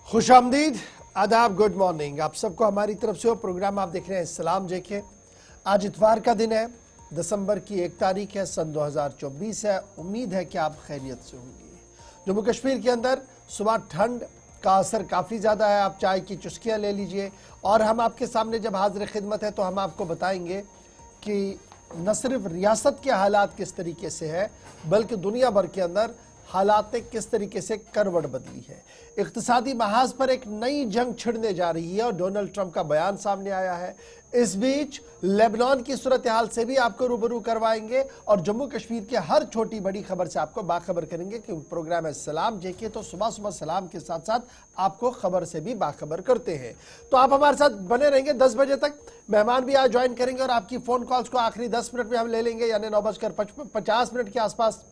खुशामदीद, आदाब, good morning. आप सबको हमारी तरफ से वो प्रोग्राम आप देख रहे हैं सलाम जेके। आज इतवार का दिन है, दिसंबर की 1 तारीख है, सन 2024 है। उम्मीद है कि आप खैरियत से होंगे। जम्मू कश्मीर के अंदर सुबह ठंड का असर काफ़ी ज़्यादा है। आप चाय की चुस्कियाँ ले लीजिए और हम आपके सामने जब हाजिर खिदमत है तो हम आपको बताएंगे कि न सिर्फ रियासत के हालात किस तरीके से है, बल्कि दुनिया भर के अंदर हालात ने किस तरीके से करवट बदली है। इक्तिसादी महाज पर एक नई जंग छिड़ने जा रही है और डोनाल्ड ट्रंप का बयान सामने आया है। इस बीच लेबनान की सूरत हाल से भी आपको रूबरू करवाएंगे और जम्मू कश्मीर की हर छोटी बड़ी खबर से आपको बाखबर करेंगे कि प्रोग्राम है सलाम जेके, तो सुबह सुबह सलाम के साथ साथ आपको खबर से भी बाखबर करते हैं। तो आप हमारे साथ बने रहेंगे 10 बजे तक। मेहमान भी आज ज्वाइन करेंगे और आपकी फोन कॉल्स को आखिरी 10 मिनट में हम ले लेंगे, यानी 9:50 के आसपास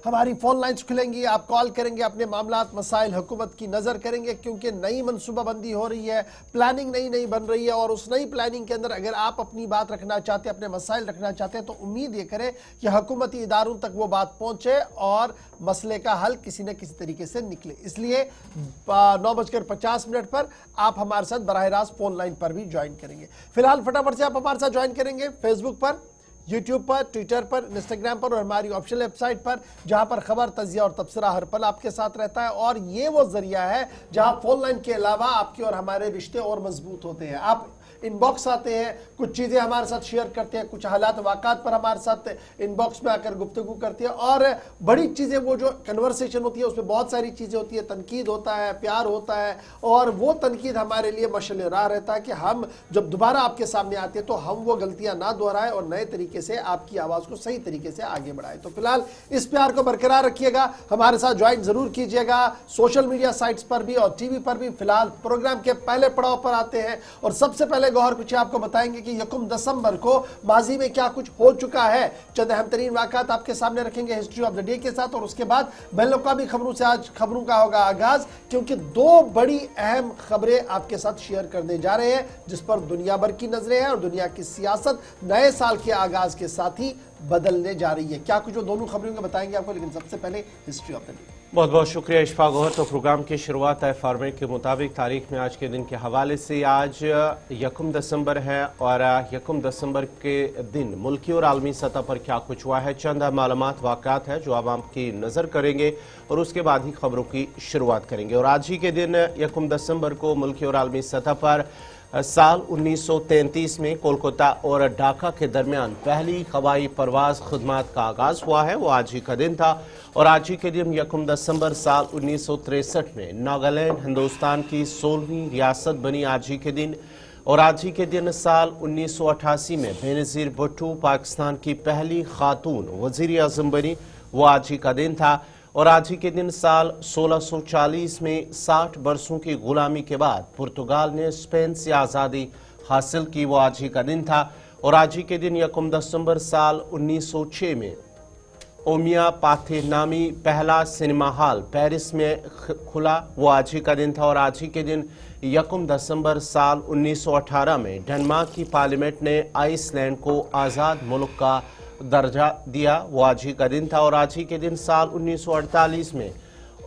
हमारी फोन लाइन्स खुलेंगी। आप कॉल करेंगे, अपने मामलात मसाइल हुकूमत की नज़र करेंगे, क्योंकि नई मनसूबाबंदी हो रही है, प्लानिंग नई बन रही है और उस नई प्लानिंग के अंदर अगर आप अपनी बात रखना चाहते हैं, अपने मसाइल रखना चाहते हैं, तो उम्मीद ये करें कि हुकूमती इदारों तक वो बात पहुँचे और मसले का हल किसी न किसी तरीके से निकले। इसलिए 9:50 पर आप हमारे साथ बराह रास्त फोन लाइन पर भी ज्वाइन करेंगे। फिलहाल फटाफट से आप हमारे साथ ज्वाइन करेंगे फेसबुक पर, यूट्यूब पर, ट्विटर पर, इंस्टाग्राम पर और हमारी ऑफिशियल वेबसाइट पर, जहां पर खबर, तजिया और तबसरा हर पल आपके साथ रहता है। और ये वो जरिया है जहां फोन लाइन के अलावा आपके और हमारे रिश्ते और मजबूत होते हैं। आप इनबॉक्स आते हैं, कुछ चीज़ें हमारे साथ शेयर करते हैं, कुछ हालात वाक़ात पर हमारे साथ इनबॉक्स में आकर गुफ्तगू करते हैं और बड़ी चीज़ें, वो जो कन्वर्सेशन होती है उसमें बहुत सारी चीज़ें होती है, तनकीद होता है, प्यार होता है और वो तनकीद हमारे लिए मशअल राह रहता है कि हम जब दोबारा आपके सामने आते हैं तो हम वो गलतियाँ ना दोहराएं और नए तरीके से आपकी आवाज़ को सही तरीके से आगे बढ़ाएं। तो फिलहाल इस प्यार को बरकरार रखिएगा, हमारे साथ ज्वाइन ज़रूर कीजिएगा सोशल मीडिया साइट्स पर भी और टीवी पर भी। फिलहाल प्रोग्राम के पहले पड़ाव पर आते हैं और सबसे पहले गौर कुछ आपको बताएंगे कि 1 दिसंबर को माजी में क्या कुछ हो चुका है। चंद अहम तरीन वाक़ात आपके सामने रखेंगे हिस्ट्री ऑफ द डे के साथ और उसके बाद बैनुल-अक़वामी खबरों से आज खबरों का होगा आगाज, क्योंकि 2 बड़ी अहम खबरें आपके साथ शेयर करने जा रहे हैं जिस पर दुनिया भर की नजरें हैं और दुनिया की सियासत नए साल के आगाज के साथ ही बदलने जा रही है। क्या कुछ वो दोनों खबरों को बताएंगे आपको, लेकिन सबसे पहले हिस्ट्री ऑफ द डे। बहुत बहुत शुक्रिया इशफाक गौहर। तो प्रोग्राम की शुरुआत है फॉर्मेट के मुताबिक तारीख में आज के दिन के हवाले से। आज 1 दिसंबर है और 1 दिसंबर के दिन मुल्की और आलमी सतह पर क्या कुछ हुआ है, चंद मालूमात वाक़ात है जो अब आपकी नज़र करेंगे और उसके बाद ही खबरों की शुरुआत करेंगे। और आज ही के दिन 1 दिसंबर को मुल्की और आलमी सतह पर साल 1933 में कोलकाता और ढाका के दरमियान पहली हवाई परवाज खदमात का आगाज हुआ है, वो आज ही का दिन था। और आज ही के दिन 1 दिसंबर साल 1963 में नागालैंड हिंदुस्तान की 16वीं रियासत बनी, आज ही के दिन। और आज ही के दिन साल 1988 में बेनज़ीर भुट्टो पाकिस्तान की पहली खातून वज़ीर आज़म बनी, वो आज ही का दिन था। और आज ही के दिन साल 1640 में 60 बरसों की गुलामी के बाद पुर्तगाल ने स्पेन से आज़ादी हासिल की, वो आज ही का दिन था। और आज ही के दिन 1 दिसंबर साल 1906 में ओमिया पाथे नामी पहला सिनेमा हॉल पेरिस में खुला, वो आज ही का दिन था। और आज ही के दिन 1 दिसंबर साल 1918 में डेनमार्क की पार्लियामेंट ने आइसलैंड को आज़ाद मुल्क का दर्जा दिया, वो आज ही का दिन था। और आज ही के दिन साल 1948 में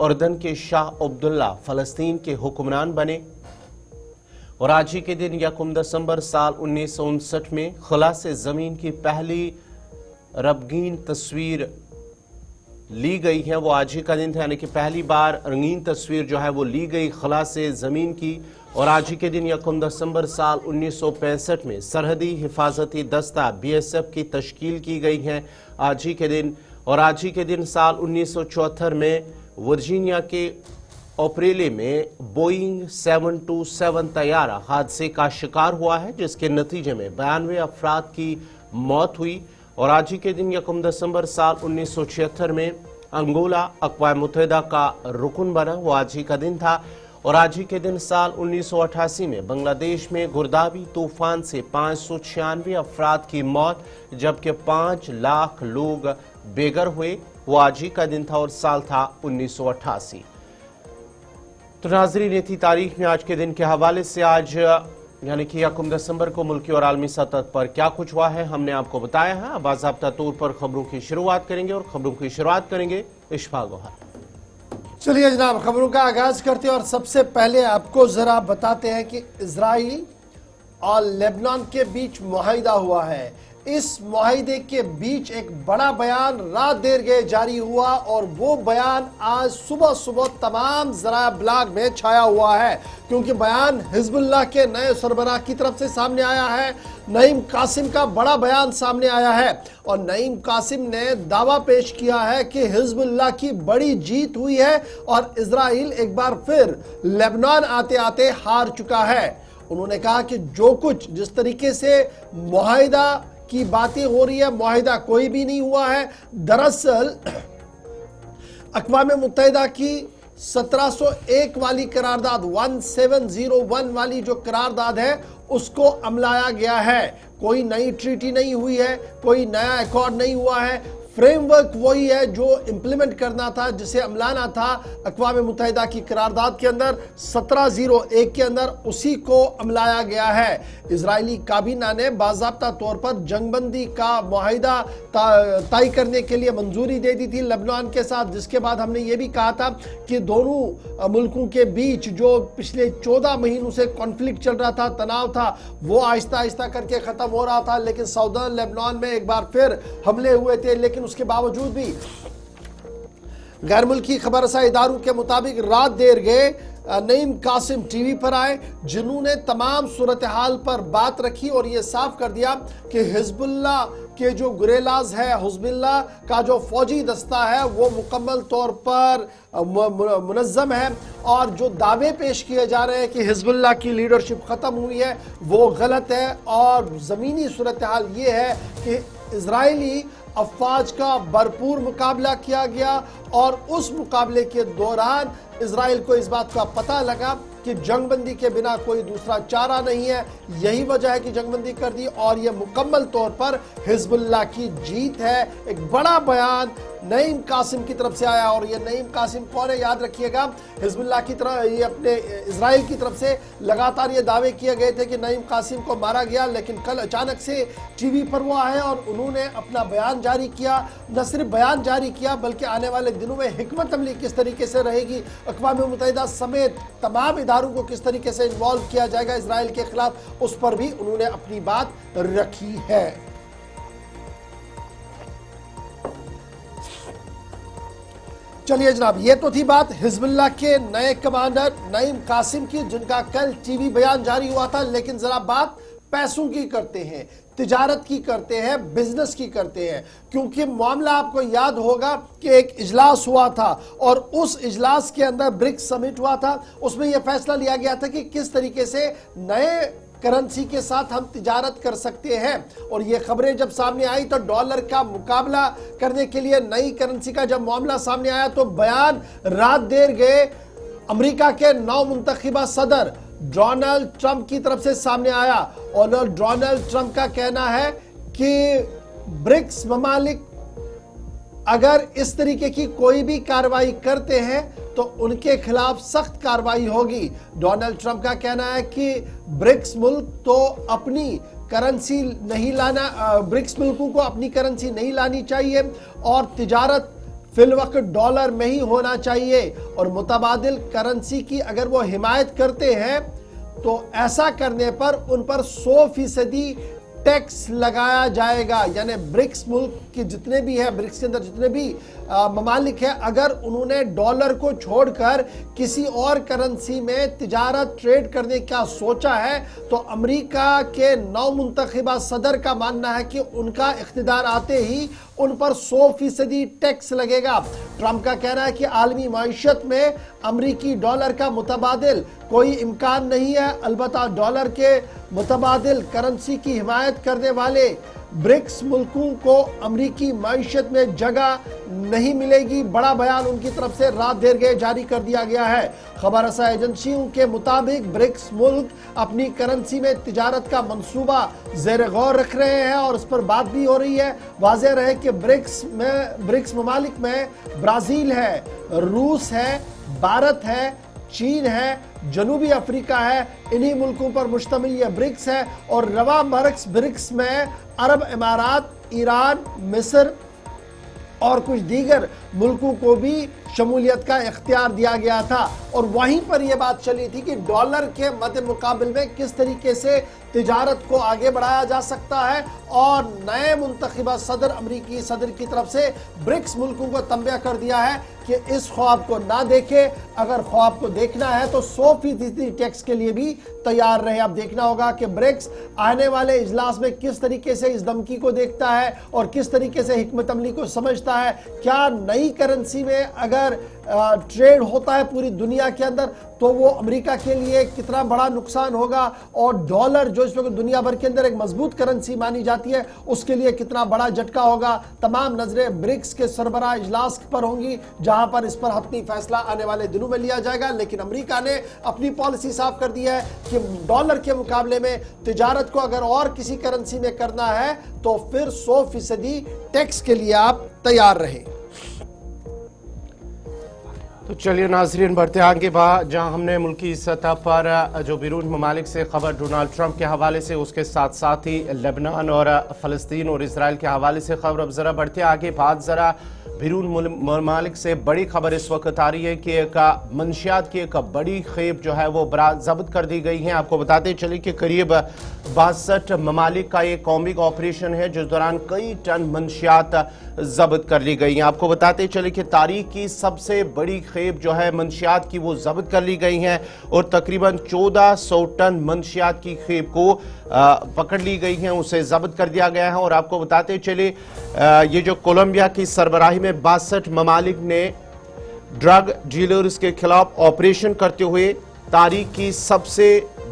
उर्दन के शाह अब्दुल्ला फ़लस्तीन के हुक्मरान बने। और आज ही के दिन 1 दिसंबर साल 1959 में खुला से ज़मीन की पहली रंगीन तस्वीर ली गई है, वो आज ही का दिन था, यानी कि पहली बार रंगीन तस्वीर जो है वो ली गई खुला से ज़मीन की। और आज ही के दिन 1 दिसंबर साल 1965 में सरहदी हिफाजती दस्ता BSF की तश्कील की गई है, आज ही के दिन। और आज ही के दिन साल 1974 में वर्जीनिया के ओपरेले में बोइंग 727 तैयारा हादसे का शिकार हुआ है, जिसके नतीजे में 92 अफराद की मौत हुई। और आज ही के दिन 1 दिसंबर साल 1976 में अंगोला अक़वाम मुत्तहिदा का रुकन बना, वो आज ही का दिन था। और आज ही के दिन साल 1988 में बांग्लादेश में गुरदावी तूफान से 596 अफराद की मौत, जबकि 5 लाख लोग बेघर हुए, वो आज ही का दिन था और साल था 1988। तो नाज़रीन, ये थी तारीख में आज के दिन के हवाले से। आज यानी कि 1 दिसंबर को मुल्की और आलमी सतह पर क्या कुछ हुआ है हमने आपको बताया है। अब बाज़ाब्ता तौर पर खबरों की शुरुआत करेंगे और खबरों की शुरुआत करेंगे इशफाक गौहर। चलिए जनाब, खबरों का आगाज करते हैं और सबसे पहले आपको जरा बताते हैं कि इजराइल और लेबनान के बीच मुआहिदा हुआ है। इस मुआहिदे के बीच एक बड़ा बयान रात देर गए जारी हुआ और वो बयान आज सुबह सुबह तमाम जरा ब्लॉग में छाया हुआ है, क्योंकि बयान हिजबुल्लाह के नए सरबराह की तरफ से सामने आया है। नईम कासिम का बड़ा बयान सामने आया है और नईम कासिम ने दावा पेश किया है कि हिजबुल्लाह की बड़ी जीत हुई है और इजराइल एक बार फिर लेबनान आते आते हार चुका है। उन्होंने कहा कि जो कुछ जिस तरीके से मुआहिदा की बातें हो रही है, मुआहिदा कोई भी नहीं हुआ है। दरअसल अक़वाम मुत्तहिदा की 1701 वाली करारदाद 1701 वाली जो करारदाद है उसको अमलाया गया है। कोई नई ट्रीटी नहीं हुई है, कोई नया अकॉर्ड नहीं हुआ है। फ्रेमवर्क वही है जो इंप्लीमेंट करना था, जिसे अमलाना था अक़वाम मुत्तहिदा की करारदाद के अंदर 1701 के अंदर, उसी को अमलाया गया है। इजरायली काबीना ने बाज़ाब्ता तौर पर जंगबंदी का मुआहिदा तय करने के लिए मंजूरी दे दी थी लेबनान के साथ, जिसके बाद हमने ये भी कहा था कि दोनों मुल्कों के बीच जो पिछले 14 महीनों से कॉन्फ्लिक्ट चल रहा था, तनाव था, वो आहिस्ता आहिस्ता करके ख़त्म हो रहा था। लेकिन सऊदर्न लेबनान में एक बार फिर हमले हुए थे, लेकिन उसके बावजूद भी गैर मुल्की खबरसां इदारों के मुताबिक रात देर गए नईम कासिम टीवी पर आए, जिन्होंने तमाम सूरत हाल पर बात रखी और ये साफ कर दिया कि हिजबुल्लाह के जो गुरेलाज है, हिजबुल्लाह का जो फौजी दस्ता है वो मुकम्मल तौर पर मुनज़्ज़म है और जो दावे पेश किए जा रहे हैं कि हिजबुल्लाह की लीडरशिप ख़त्म हुई है वो गलत है। और ज़मीनी सूरत हाल ये है कि इजरायली अफवाज का भरपूर मुकाबला किया गया और उस मुकाबले के दौरान इजराइल को इस बात का पता लगा कि जंगबंदी के बिना कोई दूसरा चारा नहीं है। यही वजह है कि जंगबंदी कर दी और यह मुकम्मल तौर पर हिजबुल्लाह की जीत है। एक बड़ा बयान नईम कासिम की तरफ से आया और ये नईम कासिम कौन है याद रखिएगा, हिजबुल्लाह की तरफ, ये अपने इजराइल की तरफ से लगातार ये दावे किए गए थे कि नईम कासिम को मारा गया, लेकिन कल अचानक से टीवी पर वो आए और उन्होंने अपना बयान जारी किया। न सिर्फ बयान जारी किया बल्कि आने वाले दिनों में हिकमत अमली किस तरीके से रहेगी, अक़वाम मुत्तहिदा समेत तमाम इदारों को किस तरीके से इन्वॉल्व किया जाएगा इजराइल के खिलाफ, उस पर भी उन्होंने अपनी बात रखी है। चलिए जनाब, ये तो थी बात हिजबुल्लाह के नए कमांडर नईम कासिम की, जिनका कल टीवी बयान जारी हुआ था। लेकिन जरा बात पैसों की करते हैं, तिजारत की करते हैं, बिजनेस की करते हैं, क्योंकि मामला आपको याद होगा कि एक इजलास हुआ था और उस इजलास के अंदर ब्रिक्स समिट हुआ था। उसमें यह फैसला लिया गया था कि किस तरीके से नए करेंसी के साथ हम तिजारत कर सकते हैं। और ये खबरें जब सामने आई तो डॉलर का मुकाबला करने के लिए नई करेंसी का जब मामला सामने आया तो बयान रात देर गए अमेरिका के नौमुंतखबा सदर डोनाल्ड ट्रंप की तरफ से सामने आया और डोनाल्ड ट्रंप का कहना है कि ब्रिक्स ममालिक अगर इस तरीके की कोई भी कार्रवाई करते हैं तो उनके खिलाफ सख्त कार्रवाई होगी। डोनाल्ड ट्रंप का कहना है कि ब्रिक्स मुल्क तो अपनी करेंसी नहीं लाना, ब्रिक्स मुल्कों को अपनी करेंसी नहीं लानी चाहिए और तिजारत फिलवक्त डॉलर में ही होना चाहिए और मुतबादिल करेंसी की अगर वो हिमायत करते हैं तो ऐसा करने पर उन पर 100% टैक्स लगाया जाएगा। यानी ब्रिक्स मुल्क के जितने भी है, ब्रिक्स के अंदर जितने भी ममालिक है, अगर उन्होंने डॉलर को छोड़कर किसी और करेंसी में तिजारत ट्रेड करने का सोचा है तो अमेरिका के नौमुंतखबा सदर का मानना है कि उनका इख्तिदार आते ही उन पर 100% टैक्स लगेगा। ट्रंप का कहना है कि आलमी मईशत में अमरीकी डॉलर का मुतबादिल कोई इम्कान नहीं है, अलबत्ता डॉलर के मुतबादिल करेंसी की हिमायत करने वाले ब्रिक्स मुल्कों को अमरीकी मईशत में जगह नहीं मिलेगी। बड़ा बयान उनकी तरफ से रात देर गए जारी कर दिया गया है। खबरसां एजेंसियों के मुताबिक ब्रिक्स मुल्क अपनी करेंसी में तिजारत का मंसूबा ज़ेर गौर रख रहे हैं और उस पर बात भी हो रही है। वाज़ेह रहे कि ब्रिक्स ममालिक में ब्राज़ील है, रूस है, भारत है, चीन है, जनूबी अफ्रीका है, इन्हीं मुल्कों पर मुश्तमिल यह ब्रिक्स है। और रवा ब्रिक्स में अरब इमारात, ईरान, मिस्र और कुछ दीगर मुल्कों को भी शमूलियत का इख्तियार दिया गया था। और वहीं पर यह बात चली थी कि डॉलर के मध्य मुकाबले में किस तरीके से तिजारत को आगे बढ़ाया जा सकता है, और नए मुंतखबा सदर अमरीकी सदर की तरफ से ब्रिक्स मुल्कों को तंबिया कर दिया है कि इस ख्वाब को ना देखे, अगर ख्वाब को देखना है तो 100% टैक्स के लिए भी तैयार रहे। अब देखना होगा कि ब्रिक्स आने वाले इजलास में किस तरीके से इस धमकी को देखता है और किस तरीके से हिकमत अमली को समझता है। क्या नई करेंसी में अगर ट्रेड होता है पूरी दुनिया के अंदर तो वो अमेरिका के लिए कितना बड़ा नुकसान होगा, और डॉलर जो इस वक्त दुनिया भर के अंदर एक मजबूत करेंसी मानी जाती है उसके लिए कितना बड़ा झटका होगा। तमाम नजरें ब्रिक्स के सरबराह इजलास पर होंगी जहां पर इस पर हतमी फैसला आने वाले दिनों में लिया जाएगा। लेकिन अमेरिका ने अपनी पॉलिसी साफ कर दी है कि डॉलर के मुकाबले में तिजारत को अगर और किसी करेंसी में करना है तो फिर 100% टैक्स के लिए आप तैयार रहें। तो चलिए नाजरीन बढ़ते आगे जहां हमने मुल्की सतह पर जो बैरून ममालिक से खबर डोनाल्ड ट्रंप के हवाले से, उसके साथ साथ ही लेबनान और फ़लस्तीन और इसराइल के हवाले से खबर। अब ज़रा बढ़ते आगे बात ज़रा बैरून ममालिक से बड़ी खबर इस वक्त आ रही है कि एक मंशियात की एक बड़ी खेप जो है वो जब्त कर दी गई है। आपको बताते चले कि करीब 62 ममालिक का एक कॉम्बिंग ऑपरेशन है जिस दौरान कई टन मंशियात जब्त कर ली गई हैं। आपको बताते चले कि तारीख की सबसे बड़ी खेप जो है मंशियात की वो जब्त कर ली गई हैं और तकरीबन 1400 टन मंशियात की खेप को पकड़ ली गई है, उसे जब्त कर दिया गया है। और आपको बताते चले ये जो कोलंबिया की सरबराही में 62 ममालिक ने ड्रग डीलर्स के खिलाफ ऑपरेशन करते हुए तारीख की सबसे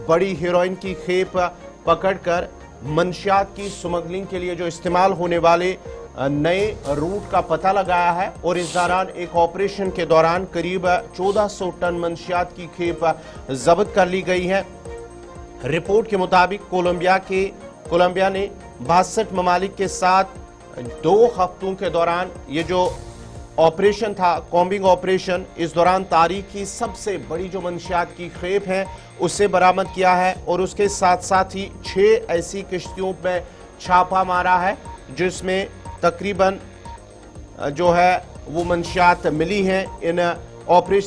बड़ी हेरोइन की खेप पकड़कर मंशियात की स्मगलिंग के लिए जो इस्तेमाल होने वाले नए रूट का पता लगाया है। और इस दौरान एक ऑपरेशन के दौरान करीब 1400 टन मंशियात की खेप जब्त कर ली गई है। रिपोर्ट के मुताबिक कोलंबिया ने 62 ममालिक के साथ 2 हफ्तों के दौरान ये जो ऑपरेशन था, कॉम्बिंग ऑपरेशन, इस दौरान तारीख की सबसे बड़ी जो मंशियात की खेप है उसे बरामद किया है। और उसके साथ साथ ही 6 ऐसी किश्तियों में छापा मारा है जिसमें तकरीबन जो है वो मंशियात मिली हैं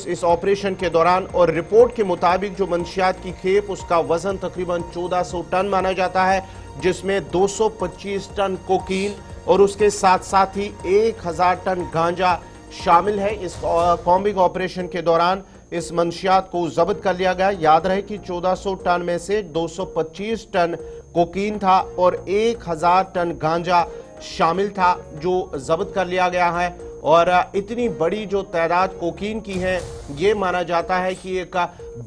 इस ऑपरेशन के दौरान। और रिपोर्ट के मुताबिक जो मंशियात की खेप उसका वजन तकरीबन 1400 टन माना जाता है, जिसमें 225 टन कोकीन और उसके साथ साथ ही 1000 टन गांजा शामिल है। इस कॉम्बिंग ऑपरेशन के दौरान इस मंशियात को जब्त कर लिया गया। याद रहे कि 1400 टन में से 225 टन कोकीन था और 1000 टन गांजा शामिल था जो जब्त कर लिया गया है। और इतनी बड़ी जो तादाद कोकीन की है ये माना जाता है कि एक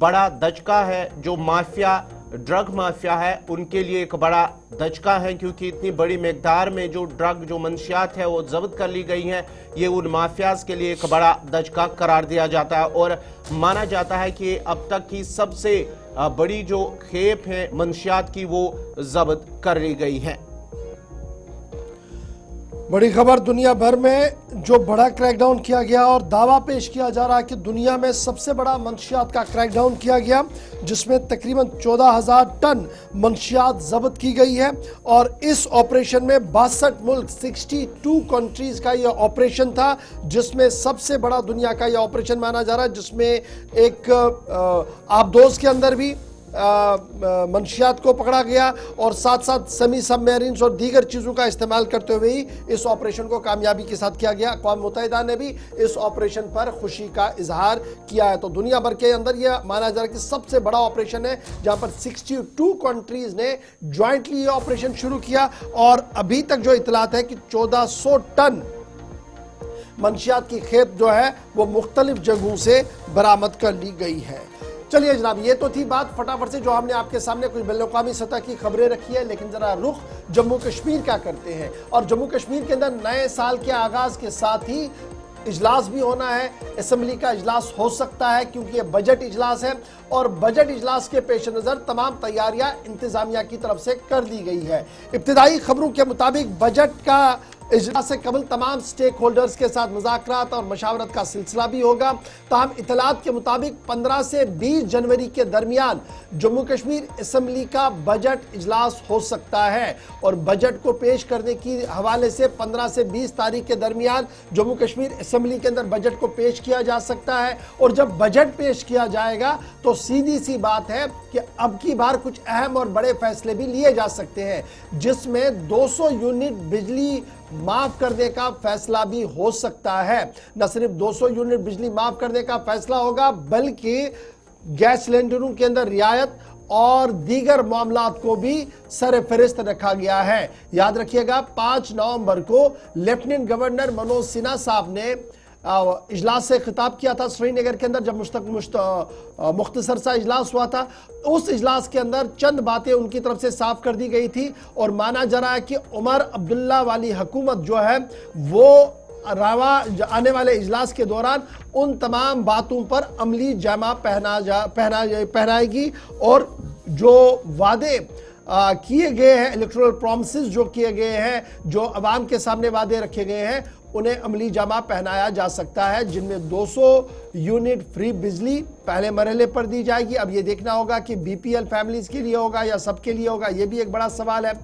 बड़ा दचका है जो ड्रग माफिया है उनके लिए एक बड़ा दचका है, क्योंकि इतनी बड़ी मिकदार में जो ड्रग जो मंशियात है वो जब्त कर ली गई हैं। ये उन माफियाज के लिए एक बड़ा दचका करार दिया जाता है और माना जाता है कि अब तक की सबसे बड़ी जो खेप है मंशियात की वो जब्त कर ली गई है। बड़ी खबर, दुनिया भर में जो बड़ा क्रैकडाउन किया गया और दावा पेश किया जा रहा है कि दुनिया में सबसे बड़ा मंशियात का क्रैकडाउन किया गया, जिसमें तकरीबन 14,000 टन मंशियात जब्त की गई है। और इस ऑपरेशन में 62 मुल्क 62 कंट्रीज का यह ऑपरेशन था, जिसमें सबसे बड़ा दुनिया का यह ऑपरेशन माना जा रहा है, जिसमें एक आबदोज के अंदर भी मंशियात को पकड़ा गया और साथ साथ सेमी सबमरीन्स और दीगर चीज़ों का इस्तेमाल करते हुए ही इस ऑपरेशन को कामयाबी के साथ किया गया। अक़वाम मुत्तहिदा ने भी इस ऑपरेशन पर खुशी का इजहार किया है। तो दुनिया भर के अंदर यह माना जा रहा है कि सबसे बड़ा ऑपरेशन है, जहां पर 62 कंट्रीज ने ज्वाइंटली ये ऑपरेशन शुरू किया। और अभी तक जो इतलात है कि 1400 टन मंशियात की खेप जो है वो मुख्तलिफ जगहों से बरामद कर ली गई है। चलिए जनाब, ये तो थी बात फटाफट से जो हमने आपके सामने कुछ बैनुल-अक़वामी सतह की खबरें रखी है, लेकिन जरा रुख जम्मू कश्मीर का करते हैं। और जम्मू कश्मीर के अंदर नए साल के आगाज के साथ ही इजलास भी होना है, असेंबली का इजलास हो सकता है क्योंकि ये बजट इजलास है। और बजट इजलास के पेश नज़र तमाम तैयारियां इंतजामिया की तरफ से कर दी गई है। इब्तिदाई खबरों के मुताबिक बजट का इजलास से कबल तमाम स्टेक होल्डर्स के साथ मुज़ाकरात और मशावरत का सिलसिला भी होगा। ताहम इतलात के मुताबिक 15 से 20 जनवरी के दरमियान जम्मू कश्मीर असम्बली का बजट इजलास हो सकता है और बजट को पेश करने की हवाले से 15 से 20 तारीख के दरमियान जम्मू कश्मीर असम्बली के अंदर बजट को पेश किया जा सकता है। और जब बजट पेश किया जाएगा तो सीधी सी बात है कि अब की बार कुछ अहम और बड़े फैसले भी लिए जा सकते हैं, जिसमें 200 यूनिट बिजली माफ करने का फैसला भी हो सकता है। न सिर्फ 200 यूनिट बिजली माफ करने का फैसला होगा, बल्कि गैस सिलेंडरों के अंदर रियायत और दीगर मामलात को भी सरफहरिस्त रखा गया है। याद रखिएगा 5 नवंबर को लेफ्टिनेंट गवर्नर मनोज सिन्हा साहब ने इजलास से खिताब किया था श्रीनगर के अंदर, जब मुख्तसर सा इजलास हुआ था। उस इजलास के अंदर चंद बातें उनकी तरफ से साफ कर दी गई थी और माना जा रहा है कि उमर अब्दुल्ला वाली हुकूमत जो है वो आने वाले इजलास के दौरान उन तमाम बातों पर अमली जामा पहनाएगी और जो वादे किए गए हैं, इलेक्टोरल प्रॉमिसेस जो किए गए हैं, जो अवाम के सामने वादे रखे गए हैं, उन्हें अमली जामा पहनाया जा सकता है, जिनमें 200 यूनिट फ्री बिजली पहले मरहले पर दी जाएगी। अब ये देखना होगा कि बीपीएल फैमिलीज के लिए होगा या सबके लिए होगा, ये भी एक बड़ा सवाल है।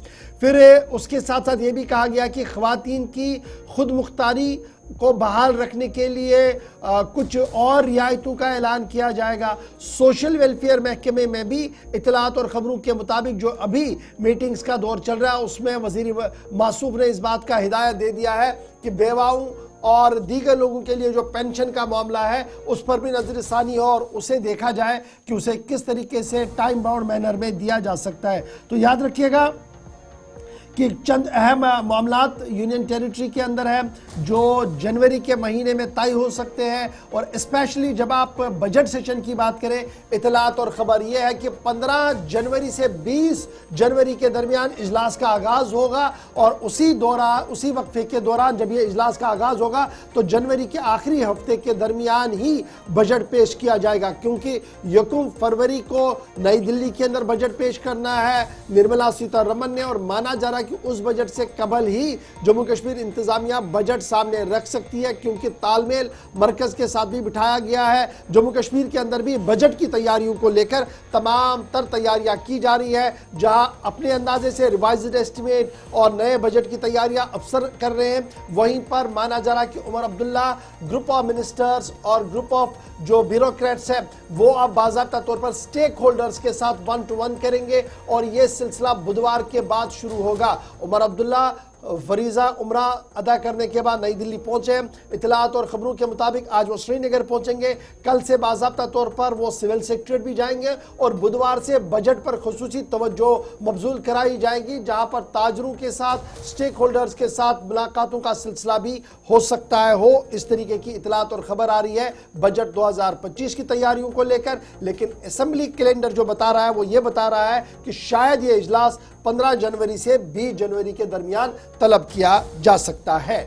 फिर उसके साथ साथ ये भी कहा गया कि ख्वातीन की खुद मुख्तारी को बहाल रखने के लिए कुछ और रियायतों का ऐलान किया जाएगा। सोशल वेलफेयर महकमे में भी इतलात और खबरों के मुताबिक जो अभी मीटिंग्स का दौर चल रहा है उसमें वजीर मासूफ ने इस बात का हिदायत दे दिया है कि बेवाओं और दीगर लोगों के लिए जो पेंशन का मामला है उस पर भी नजरसानी हो और उसे देखा जाए कि उसे किस तरीके से टाइम बाउंड मैनर में दिया जा सकता है। तो याद रखिएगा कि चंद अहम मामलात यूनियन टेरिटरी के अंदर है जो जनवरी के महीने में तय हो सकते हैं। और स्पेशली जब आप बजट सेशन की बात करें, इतलात और ख़बर यह है कि 15 जनवरी से 20 जनवरी के दरमियान इजलास का आगाज़ होगा और उसी वक्फे के दौरान जब ये इजलास का आगाज़ होगा तो जनवरी के आखिरी हफ्ते के दरमियान ही बजट पेश किया जाएगा, क्योंकि 1 फरवरी को नई दिल्ली के अंदर बजट पेश करना है निर्मला सीतारमन ने। और माना जा रहा कि उस बजट से कबल ही जम्मू कश्मीर इंतजामिया बजट सामने रख सकती है, क्योंकि तालमेल मरकज के साथ भी बिठाया गया है। जम्मू कश्मीर के अंदर भी बजट की तैयारियों को लेकर तमाम तर तैयारियां की जा रही है, जहां अपने अंदाजे से रिवाइज्ड एस्टिमेट और नए बजट की तैयारियां अफसर कर रहे हैं, वहीं पर माना जा रहा है कि Omar Abdullah group of ministers और ग्रुप ऑफ जो ब्यूरोक्रेट्स है वो अब बाज़ाब्ता तौर पर स्टेक होल्डर्स के साथ 1-to-1 करेंगे और ये सिलसिला बुधवार के बाद शुरू होगा। उमर अब्दुल्ला फरीजा उमरा अदा करने के बाद नई दिल्ली पहुंचे। इतलात और खबरों के मुताबिक आज वो श्रीनगर पहुंचेंगे, कल से बाज़ाब्ता तौर पर वो सिविल सेक्रेटरीट भी जाएंगे और बुधवार से बजट पर खुसूसी तवज्जो मबजूल कराई जाएगी, जहां पर ताजरों के साथ स्टेक होल्डर्स के साथ मुलाकातों का सिलसिला भी हो सकता है। इस तरीके की इतलात और खबर आ रही है बजट 2025 की तैयारियों को लेकर। लेकिन असेंबली कैलेंडर जो बता रहा है वो ये बता रहा है कि शायद ये इजलास 15 जनवरी से 20 जनवरी के दरमियान तलब किया जा सकता है।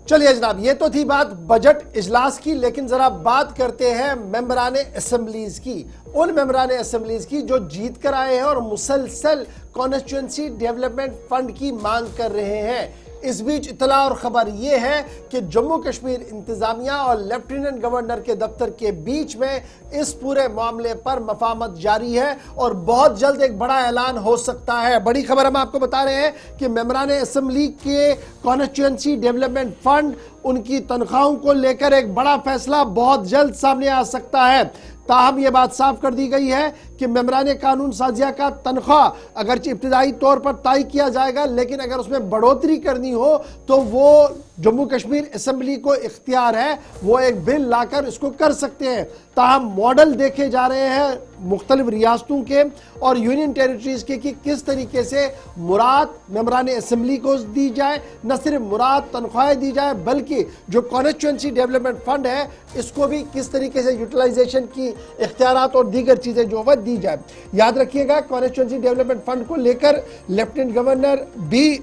चलिए जनाब, ये तो थी बात बजट इजलास की, लेकिन जरा बात करते हैं मेंबराने असेंबलीज की, उन मेंबराने असेंबलीज की जो जीत कर आए हैं और मुसलसल कॉन्स्टिट्यूएंसी डेवलपमेंट फंड की मांग कर रहे हैं। इस बीच इतला और खबर यह है कि जम्मू कश्मीर इंतजामिया और लेफ्टिनेंट गवर्नर के दफ्तर के बीच में इस पूरे मामले पर मफाहमत जारी है और बहुत जल्द एक बड़ा ऐलान हो सकता है। बड़ी खबर हम आपको बता रहे हैं कि मेंबराने असेंबली के कॉन्स्टिट्यूएंसी डेवलपमेंट फंड उनकी तनख्वाहों को लेकर एक बड़ा फैसला बहुत जल्द सामने आ सकता है। ताहम यह बात साफ कर दी गई है कि मेंबराने कानून साजिया का तनख्वाह अगरचे इब्तिदाई तौर पर तय किया जाएगा, लेकिन अगर उसमें बढ़ोतरी करनी हो तो वो जम्मू कश्मीर असेंबली को इख्तियार है, वो एक बिल लाकर इसको कर सकते हैं। ताहम मॉडल देखे जा रहे हैं मुख्तलिफ रियासतों के और यूनियन टेरिटरीज के कि किस तरीके से मुराद मेंबराने असेंबली को दी जाए, न सिर्फ मुराद तनख्वाहें दी जाए बल्कि जो कॉन्स्टिट्यूएंसी डेवलपमेंट फंड है इसको भी किस तरीके से यूटिलाइजेशन की इख्तियारात और दीगर चीजें जो है दी जाए। याद रखिएगा कॉन्स्टिट्यूएंसी डेवलपमेंट फंड को लेकर लेफ्टिनेंट गवर्नर भी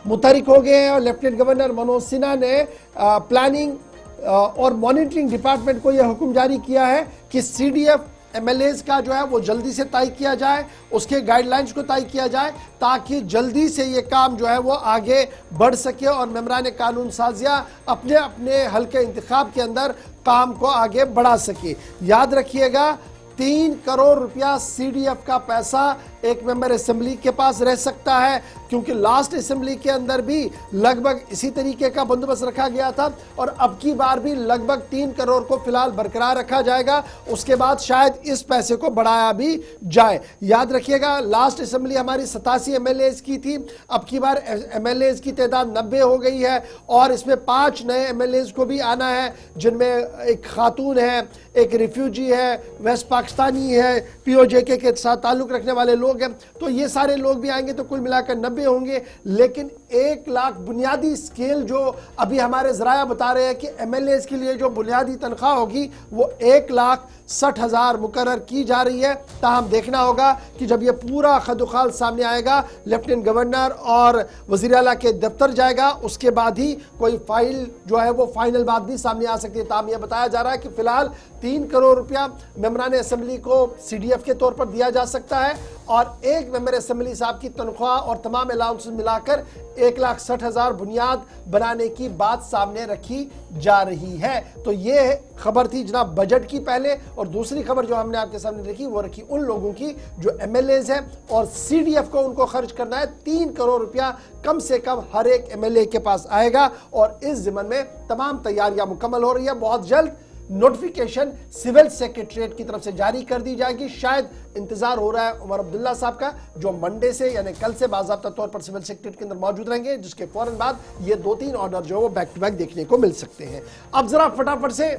मुतहरिक हो गए हैं और लेफ्टिनेंट गवर्नर मनोज सिन्हा ने प्लानिंग और मॉनिटरिंग डिपार्टमेंट को यह हुक्म जारी किया है कि सीडीएफ एमएलएज का जो है वो जल्दी से तय किया जाए, उसके गाइडलाइंस को तय किया जाए ताकि जल्दी से ये काम जो है वो आगे बढ़ सके और मेंबरान कानून साजियां अपने अपने हल्के इंतखाब के अंदर काम को आगे बढ़ा सके। याद रखिएगा 3 करोड़ रुपया सीडीएफ का पैसा एक मेंबर असेंबली के पास रह सकता है, क्योंकि लास्ट असेंबली के अंदर भी लगभग इसी तरीके का बंदोबस्त रखा गया था और अब की बार भी लगभग 3 करोड़ को फिलहाल बरकरार रखा जाएगा। उसके बाद शायद इस पैसे को बढ़ाया भी जाए। याद रखिएगा लास्ट असेंबली हमारी 87 एमएलएज की थी, अब की बार एमएलएज की तादाद 90 हो गई है और इसमें 5 नए एमएलएज को भी आना है, जिनमें एक खातून है, एक रिफ्यूजी है, वेस्ट पाकिस्तानी है, पीओजेके के साथ ताल्लुक रखने वाले लोग हैं। तो ये सारे लोग भी आएंगे तो कुल मिलाकर 90 होंगे। लेकिन 1 लाख बुनियादी स्केल जो अभी हमारे जराया बता रहे हैं कि एमएलएज के लिए जो बुनियादी तनख्वाह होगी वो 1,60,000 मुकर्रर की जा रही है। ताहम देखना होगा कि जब ये पूरा खदुखाल सामने आएगा, लेफ्टिनेंट गवर्नर और वजीर आला के दफ्तर जाएगा, उसके बाद ही कोई फाइल जो है वो फाइनल बात भी सामने आ सकती है। ताहम यह बताया जा रहा है कि फिलहाल 3 करोड़ रुपया मेंबरान असेंबली को सीडीएफ के तौर पर दिया जा सकता है और एक मेंबर असेंबली साहब की तनख्वाह और तमाम अलाउंस मिलाकर 1,60,000 बुनियाद बनाने की बात सामने रखी जा रही है। तो ये खबर थी जनाब बजट की पहले, और दूसरी खबर जो हमने आपके सामने रखी वो रखी उन लोगों की जो एमएलएज हैं और सीडीएफ को उनको खर्च करना है। 3 करोड़ रुपया कम से कम हर एक एमएलए के पास आएगा और इस जिम्मन में तमाम तैयारियां मुकम्मल हो रही है। बहुत जल्द नोटिफिकेशन सिविल सेक्रेटरीट की तरफ से जारी कर दी जाएगी। शायद इंतजार हो रहा है उमर अब्दुल्ला साहब का, जो मंडे से यानी कल से बाज़ाब्ता तौर पर सिविल सेक्रेटरीट के अंदर मौजूद रहेंगे, जिसके फौरन बाद ये 2-3 ऑर्डर जो है वो बैक टू बैक देखने को मिल सकते हैं। अब जरा फटाफट से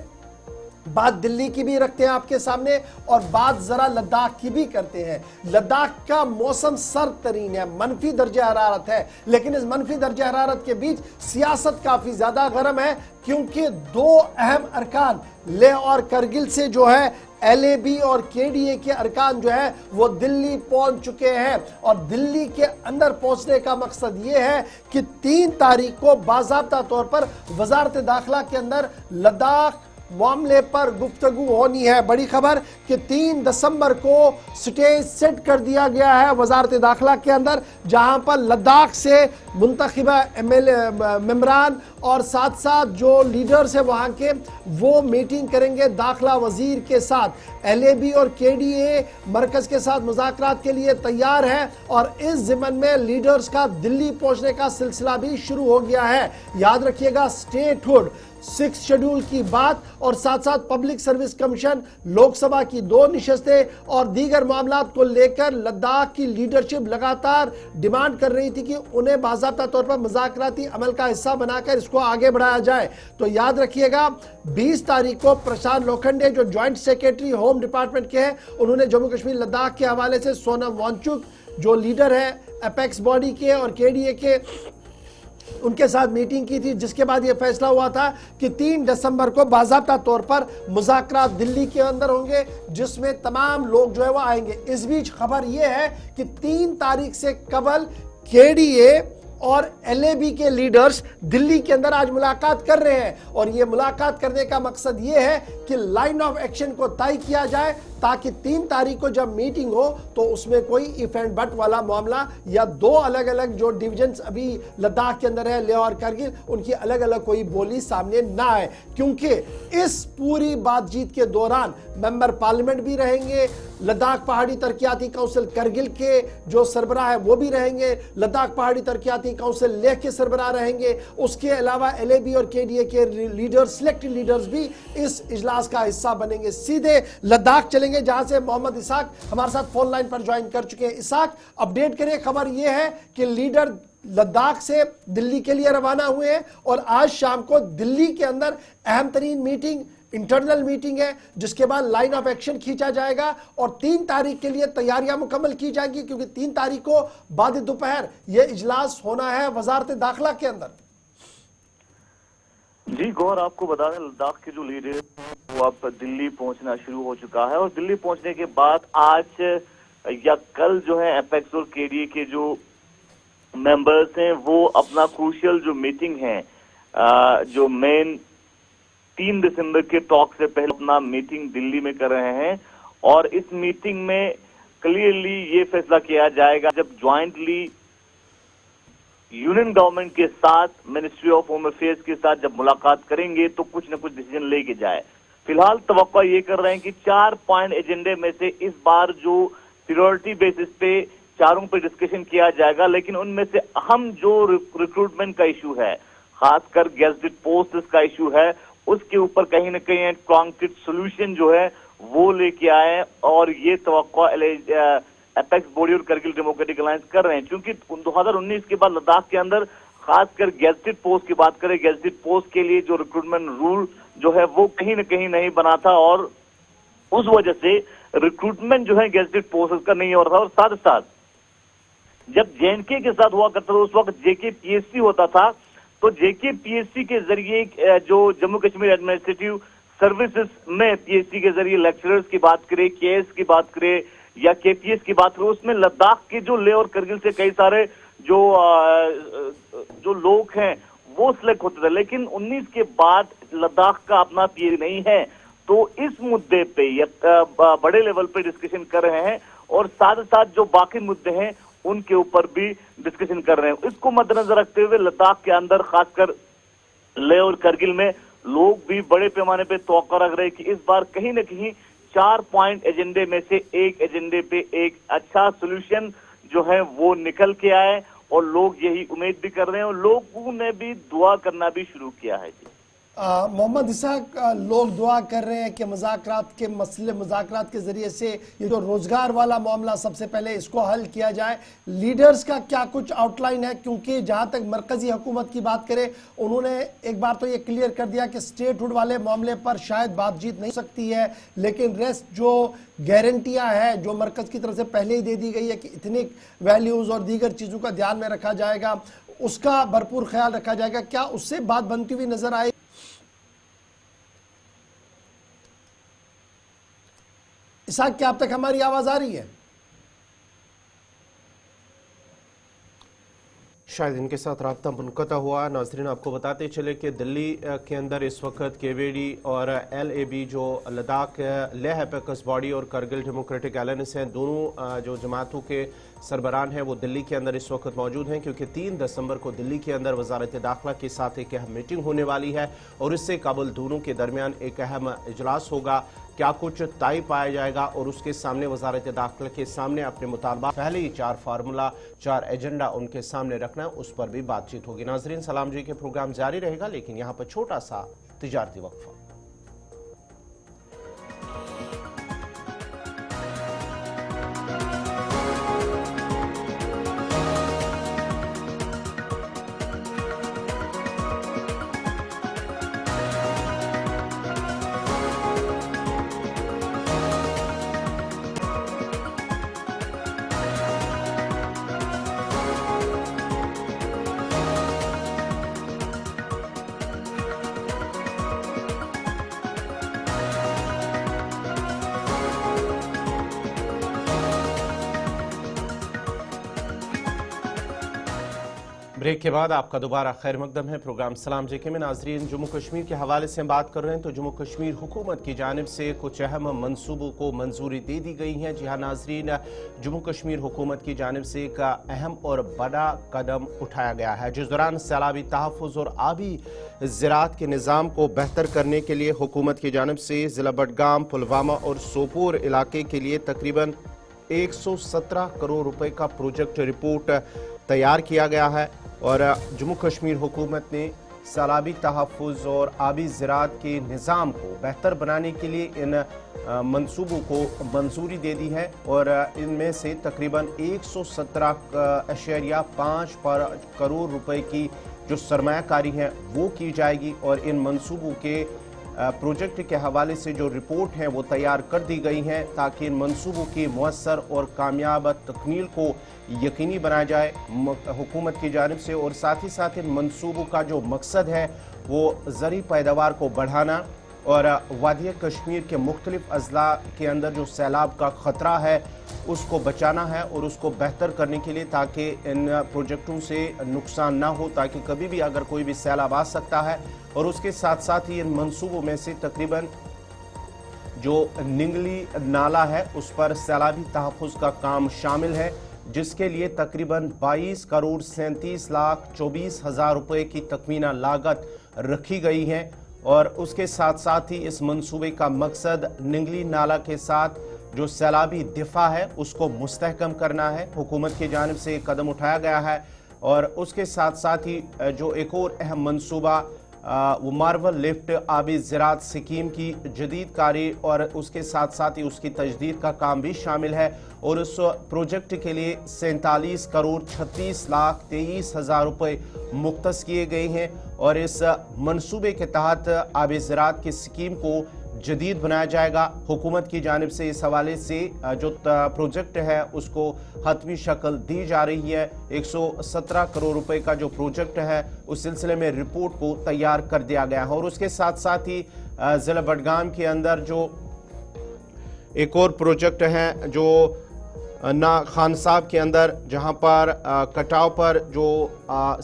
बात दिल्ली की भी रखते हैं आपके सामने और बात जरा लद्दाख की भी करते हैं। लद्दाख का मौसम सर्द तरीन है, मनफी दर्जे हरारत है, लेकिन इस मनफी दर्जे हरारत के बीच सियासत काफी ज्यादा गर्म है, क्योंकि 2 अहम अरकान लेह और करगिल से जो है एलएबी और केडीए के अरकान जो है वो दिल्ली पहुंच चुके हैं और दिल्ली के अंदर पहुंचने का मकसद ये है कि 3 तारीख को बाज़ाब्ता तौर पर वजारत दाखिला के अंदर लद्दाख मामले पर गुफ्तगू होनी है। बड़ी खबर कि 3 दिसंबर को स्टेज सेट कर दिया गया है वजारत दाखिला के अंदर, जहां पर लद्दाख से मुंतखिबा एमएलए मेंबरान और साथ साथ जो लीडर्स है वहां के, वो मीटिंग करेंगे दाखिला वजीर के साथ। एलएबी और केडीए मरकज के साथ मुज़ाकरात के लिए तैयार है और इस ज़िमन में लीडर्स का दिल्ली पहुंचने का सिलसिला भी शुरू हो गया है। याद रखिएगा स्टेटहुड 6 शेड्यूल की बात और साथ साथ पब्लिक सर्विस कमीशन, लोकसभा की 2 निशस्तें और दीगर मामलात को लेकर लद्दाख की लीडरशिप लगातार डिमांड कर रही थी कि उन्हें बाज़ाब्ता तौर पर मुज़ाकराती अमल का हिस्सा बनाकर इसको आगे बढ़ाया जाए। तो याद रखिएगा 20 तारीख को प्रशांत लोखंडे जो ज्वाइंट सेक्रेटरी होम डिपार्टमेंट के हैं, उन्होंने जम्मू कश्मीर लद्दाख के हवाले से सोनम वांगचुक जो लीडर है अपेक्स बॉडी के और केडीए के, उनके साथ मीटिंग की थी, जिसके बाद यह फैसला हुआ था कि 3 दिसंबर को बाज़ाब्ता तौर पर मुज़ाकरात दिल्ली के अंदर होंगे, जिसमें तमाम लोग जो है वो आएंगे। इस बीच खबर यह है कि 3 तारीख से कबल केडीए और एलएबी के लीडर्स दिल्ली के अंदर आज मुलाकात कर रहे हैं और ये मुलाकात करने का मकसद ये है कि लाइन ऑफ एक्शन को तय किया जाए ताकि 3 तारीख को जब मीटिंग हो तो उसमें कोई इफ एंड बट वाला मामला या 2 अलग अलग जो डिवीजन्स अभी लद्दाख के अंदर है, लेह और करगिल, उनकी अलग अलग कोई बोली सामने ना आए। क्योंकि इस पूरी बातचीत के दौरान मेंबर पार्लियामेंट भी रहेंगे, लद्दाख पहाड़ी तरक्याती काउंसिल करगिल के जो सरबराह है वो भी रहेंगे, लद्दाख पहाड़ी तरक्याती काउंसिल लेह के सरबराह रहेंगे, उसके अलावा एलएबी और केडीए के लीडर्स, सिलेक्टेड लीडर्स भी इस इजलास का हिस्सा बनेंगे। सीधे लद्दाख चलेंगे जहां से मोहम्मद इसाक हमारे साथ फोन लाइन पर ज्वाइन कर चुके हैं। इसाक, अपडेट करिए। खबर यह है कि लीडर लद्दाख से दिल्ली के लिए रवाना हुए हैं और आज शाम को दिल्ली के अंदर अहम तरीन मीटिंग, इंटरनल मीटिंग है, जिसके बाद लाइन ऑफ एक्शन खींचा जाएगा और 3 तारीख के लिए तैयारियां मुकम्मल की जाएंगी, क्योंकि 3 तारीख को बाद दोपहर यह इजलास होना है वजारत दाखिला के अंदर। जी गौर, आपको बता दें लद्दाख के जो लीडर वो अब दिल्ली पहुंचना शुरू हो चुका है और दिल्ली पहुंचने के बाद आज या कल जो है एपेक्स और केडीए के जो मेंबर्स हैं वो अपना क्रूशियल जो मीटिंग है, जो मेन 3 दिसंबर के टॉक से पहले अपना मीटिंग दिल्ली में कर रहे हैं और इस मीटिंग में क्लियरली ये फैसला किया जाएगा जब ज्वाइंटली यूनियन गवर्नमेंट के साथ मिनिस्ट्री ऑफ होम अफेयर्स के साथ जब मुलाकात करेंगे तो कुछ न कुछ डिसीजन लेके जाए। फिलहाल तवक्को ये कर रहे हैं कि 4 पॉइंट एजेंडे में से इस बार जो प्रायोरिटी बेसिस पे चारों पे डिस्कशन किया जाएगा, लेकिन उनमें से अहम जो रिक्रूटमेंट का इशू है, खासकर गेजेटेड पोस्ट का इशू है, उसके ऊपर कहीं ना कहीं कॉन्क्रीट सोल्यूशन जो है वो लेके आए। और ये तवक्को एपेक्स बॉडी और करगिल डेमोक्रेटिक अलायंस कर रहे हैं, क्योंकि 2019 के बाद लद्दाख के अंदर खासकर गेजेटेड पोस्ट की बात करें, गेजेटेड पोस्ट के लिए जो रिक्रूटमेंट रूल जो है वो कहीं ना कहीं नहीं बना था और उस वजह से रिक्रूटमेंट जो है गेजेटेड पोस्ट का नहीं हो रहा था। और साथ साथ जब जेएनके के साथ हुआ करता था उस वक्त जेकेपीएससी होता था, तो जेकेपीएससी के जरिए जो जम्मू कश्मीर एडमिनिस्ट्रेटिव सर्विसेज में पीएससी के जरिए लेक्चरर्स की बात करें, केएस की बात करें या केपीएस की बात करें, उसमें लद्दाख के जो लेह और करगिल से कई सारे जो लोग हैं वो सिलेक्ट होते थे। लेकिन 19 के बाद लद्दाख का अपना पीए नहीं है, तो इस मुद्दे पे बड़े लेवल पे डिस्कशन कर रहे हैं और साथ साथ जो बाकी मुद्दे हैं उनके ऊपर भी डिस्कशन कर रहे हैं। इसको मद्देनजर रखते हुए लद्दाख के अंदर खासकर लेह और करगिल में लोग भी बड़े पैमाने पे तवक्को रख रहे हैं कि इस बार कहीं ना कहीं 4 पॉइंट एजेंडे में से एक एजेंडे पे एक अच्छा सोल्यूशन जो है वो निकल के आए और लोग यही उम्मीद भी कर रहे हैं और लोगों ने भी दुआ करना भी शुरू किया है। जी मोहम्मद इसहाक, लोग दुआ कर रहे हैं कि मुज़ाकरात के जरिए से ये जो रोजगार वाला मामला सबसे पहले इसको हल किया जाए। लीडर्स का क्या कुछ आउटलाइन है? क्योंकि जहां तक मरकजी हुकूमत की बात करें, उन्होंने एक बार तो ये क्लियर कर दिया कि स्टेटहुड वाले मामले पर शायद बातचीत नहीं हो सकती है, लेकिन रेस्ट जो गारंटियां है जो मरकज की तरफ से पहले ही दे दी गई है कि इतनी वैल्यूज और दीगर चीजों का ध्यान में रखा जाएगा, उसका भरपूर ख्याल रखा जाएगा, क्या उससे बात बनती हुई नजर आए? इसहाक, क्या अब तक हमारी आवाज आ रही है? शायद इनके साथ राब्ता मुनक़ता हुआ। नाज़रीन, आपको बताते चले कि दिल्ली के अंदर इस वक्त केवीडी और एलएबी जो लद्दाख लेह एपेक्स बॉडी और करगिल डेमोक्रेटिक अलायंस हैं, दोनों जो जमातों के सरबरान हैं वो दिल्ली के अंदर इस वक्त मौजूद हैं, क्योंकि 3 दिसंबर को दिल्ली के अंदर वजारत दाखिला के साथ एक अहम मीटिंग होने वाली है और इससे काबुल दोनों के दरमियान एक अहम इजलास होगा। क्या कुछ तय पाया जाएगा और उसके सामने वजारत दाखिला के सामने अपने मुतालबा पहले ही 4 फार्मूला 4 एजेंडा उनके सामने रखना, उस पर भी बातचीत होगी। नाजरीन, सलाम जी के प्रोग्राम जारी रहेगा, लेकिन यहाँ पर छोटा सा तिजारती वक्फा। ब्रेक के बाद आपका दोबारा खैर मकदम है। प्रोग्राम सलाम जेके में नाजरीन जम्मू कश्मीर के हवाले से बात कर रहे हैं, तो जम्मू कश्मीर हुकूमत की जानिब से कुछ अहम मनसूबों को मंजूरी दे दी गई है। जी हाँ नाजरीन, जम्मू कश्मीर हुकूमत की जानिब से एक अहम और बड़ा कदम उठाया गया है, जिस दौरान सैलाबी तहफ़्फ़ुज़ और आबी ज़राअत के निज़ाम को बेहतर करने के लिए हुकूमत की जानिब से ज़िला बडगाम, पुलवामा और सोपोर इलाके के लिए तकरीबन 117 करोड़ रुपए का प्रोजेक्ट रिपोर्ट तैयार किया गया है और जम्मू कश्मीर हुकूमत ने सैलाबी तहफ़्फ़ुज़ और आबी ज़राअत के निज़ाम को बेहतर बनाने के लिए इन मंसूबों को मंजूरी दे दी है और इनमें से तकरीबन 117.5 करोड़ रुपए की जो सरमायाकारी है वो की जाएगी और इन मंसूबों के प्रोजेक्ट के हवाले से जो रिपोर्ट हैं वो तैयार कर दी गई हैं ताकि इन मंसूबों की मुअस्सर और कामयाब तकमील को यकीनी बनाया जाए हुकूमत की जानिब से। और साथ ही साथ इन मंसूबों का जो मकसद है वो ज़री पैदावार को बढ़ाना और वादी कश्मीर के मुख्तलिफ अजला के अंदर जो सैलाब का ख़तरा है उसको बचाना है और उसको बेहतर करने के लिए, ताकि इन प्रोजेक्टों से नुकसान ना हो, ताकि कभी भी अगर कोई भी सैलाब आ सकता है। और उसके साथ साथ ही इन मंसूबों में से तकरीबन जो निंगली नाला है उस पर सैलाबी तहफ़्फ़ुज़ का काम शामिल है, जिसके लिए तकरीबन 22 करोड़ 37 लाख 24 हज़ार रुपये की तखमीना लागत रखी गई है। और उसके साथ साथ ही इस मंसूबे का मकसद निंगली नाला के साथ जो सैलाबी दिफा है उसको मुस्तहकम करना है। हुकूमत की जानिब से एक कदम उठाया गया है। और उसके साथ साथ ही जो एक और अहम मंसूबा वो मार्वल लिफ्ट आबी ज़राअत स्कीम की जदीद कारी और उसके साथ साथ ही उसकी तजदीद का काम भी शामिल है। और उस प्रोजेक्ट के लिए 47 करोड़ 36 लाख 23 हज़ार रुपये मुख्तस किए गए हैं। और इस मंसूबे के तहत आबी ज़राअत की स्कीम को जदीद बनाया जाएगा। हुकूमत की जानिब से इस हवाले से जो प्रोजेक्ट है उसको हतमी शक्ल दी जा रही है। 117 करोड़ रुपए का जो प्रोजेक्ट है उस सिलसिले में रिपोर्ट को तैयार कर दिया गया है। और उसके साथ साथ ही ज़िला बडगाम के अंदर जो एक और प्रोजेक्ट है जो ना खान साहब के अंदर, जहां पर कटाव पर जो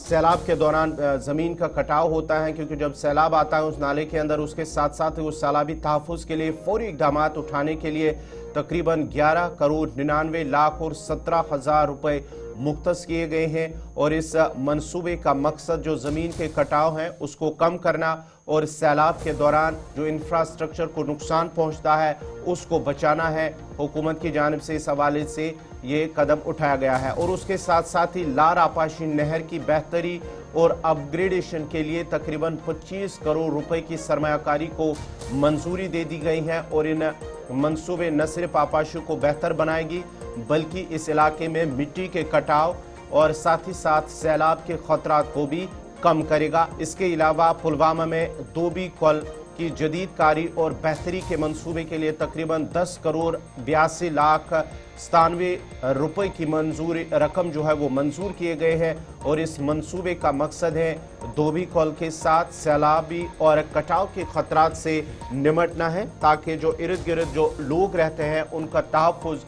सैलाब के दौरान ज़मीन का कटाव होता है, क्योंकि जब सैलाब आता है उस नाले के अंदर उसके साथ साथ उस सैलाबी तहफ़्फ़ुज़ के लिए फौरी इक़दाम उठाने के लिए तकरीबन 11 करोड़ 99 लाख और 17 हज़ार रुपये मुख्तस किए गए हैं। और इस मंसूबे का मकसद जो ज़मीन के कटाव हैं उसको कम करना और सैलाब के दौरान जो इंफ्रास्ट्रक्चर को नुकसान पहुंचता है उसको बचाना है। हुकूमत की जानिब से इस हवाले से ये कदम उठाया गया है। और उसके साथ साथ ही लार आपाशी नहर की बेहतरी और अपग्रेडेशन के लिए तकरीबन 25 करोड़ रुपए की सरमायाकारी को मंजूरी दे दी गई है। और इन मंसूबे न सिर्फ आपाशी को बेहतर बनाएगी बल्कि इस इलाके में मिट्टी के कटाव और साथ ही साथ सैलाब के खतरात को भी कम करेगा। इसके अलावा पुलवामा में दोबी कल की जदीद कारी और बेहतरी के मंसूबे के लिए तकरीबन 10 करोड़ 82 लाख 97 रुपए की मंजूरी रकम जो है वो मंजूर किए गए हैं। और इस मंसूबे का मकसद है दोबी कल के साथ सैलाबी और कटाव के खतरात से निमटना है, ताकि जो इर्द गिर्द जो लोग रहते हैं उनका तहफ़्फ़ुज़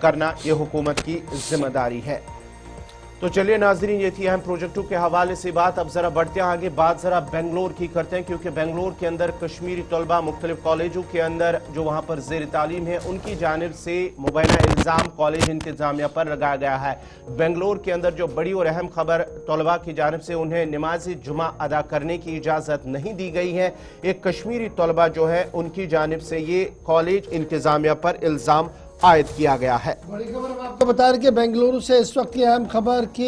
करना ये हुकूमत की जिम्मेदारी है। तो चलिए नाजरीन, ये थी अहम प्रोजेक्टों के हवाले से बात। अब जरा बढ़ते हैं आगे, बात जरा बेंगलोर की करते हैं, क्योंकि बेंगलोर के अंदर कश्मीरी तलबा मुख्तलिफ कॉलेजों के अंदर जो वहाँ पर ज़ेर तालीम है उनकी जानिब से मुबैना इल्ज़ाम कॉलेज इंतज़ामिया पर लगाया गया है। बेंगलोर के अंदर जो बड़ी और अहम खबर, तलबा की जानिब से उन्हें नमाज जुमा अदा करने की इजाज़त नहीं दी गई है। एक कश्मीरी तलबा जो है उनकी जानिब से ये कॉलेज इंतज़ामिया पर इल्ज़ाम आयद किया गया है। बड़ी खबर हम आपको बता रहे कि बेंगलुरु से इस वक्त की अहम खबर कि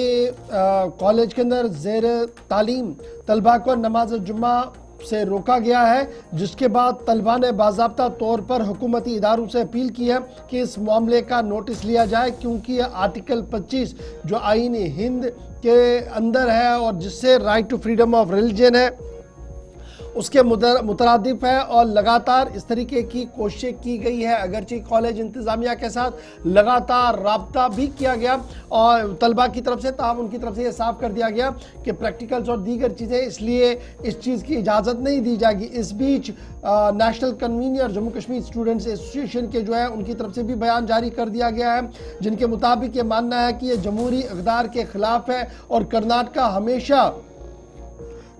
कॉलेज के अंदर ज़ेर तालीम तलबा को नमाज जुम्मा से रोका गया है, जिसके बाद तलबा ने बाज़ाब्ता तौर पर हुकूमती इदारों से अपील की है कि इस मामले का नोटिस लिया जाए, क्योंकि आर्टिकल 25 जो आईन हिंद के अंदर है और जिससे right to freedom of religion है उसके मुतरादिफ है। और लगातार इस तरीके की कोशिशें की गई है, अगरचे कॉलेज इंतज़ामिया के साथ लगातार राब्ता भी किया गया और तलबा की तरफ से, ताहम उनकी तरफ से ये साफ कर दिया गया कि प्रैक्टिकल्स और दीगर चीज़ें, इसलिए इस चीज़ की इजाज़त नहीं दी जाएगी। इस बीच national convener Jammu Kashmir students association के जो है उनकी तरफ से भी बयान जारी कर दिया गया है, जिनके मुताबिक ये मानना है कि ये जमहूरी इक़दार के ख़िलाफ़ है और कर्नाटका हमेशा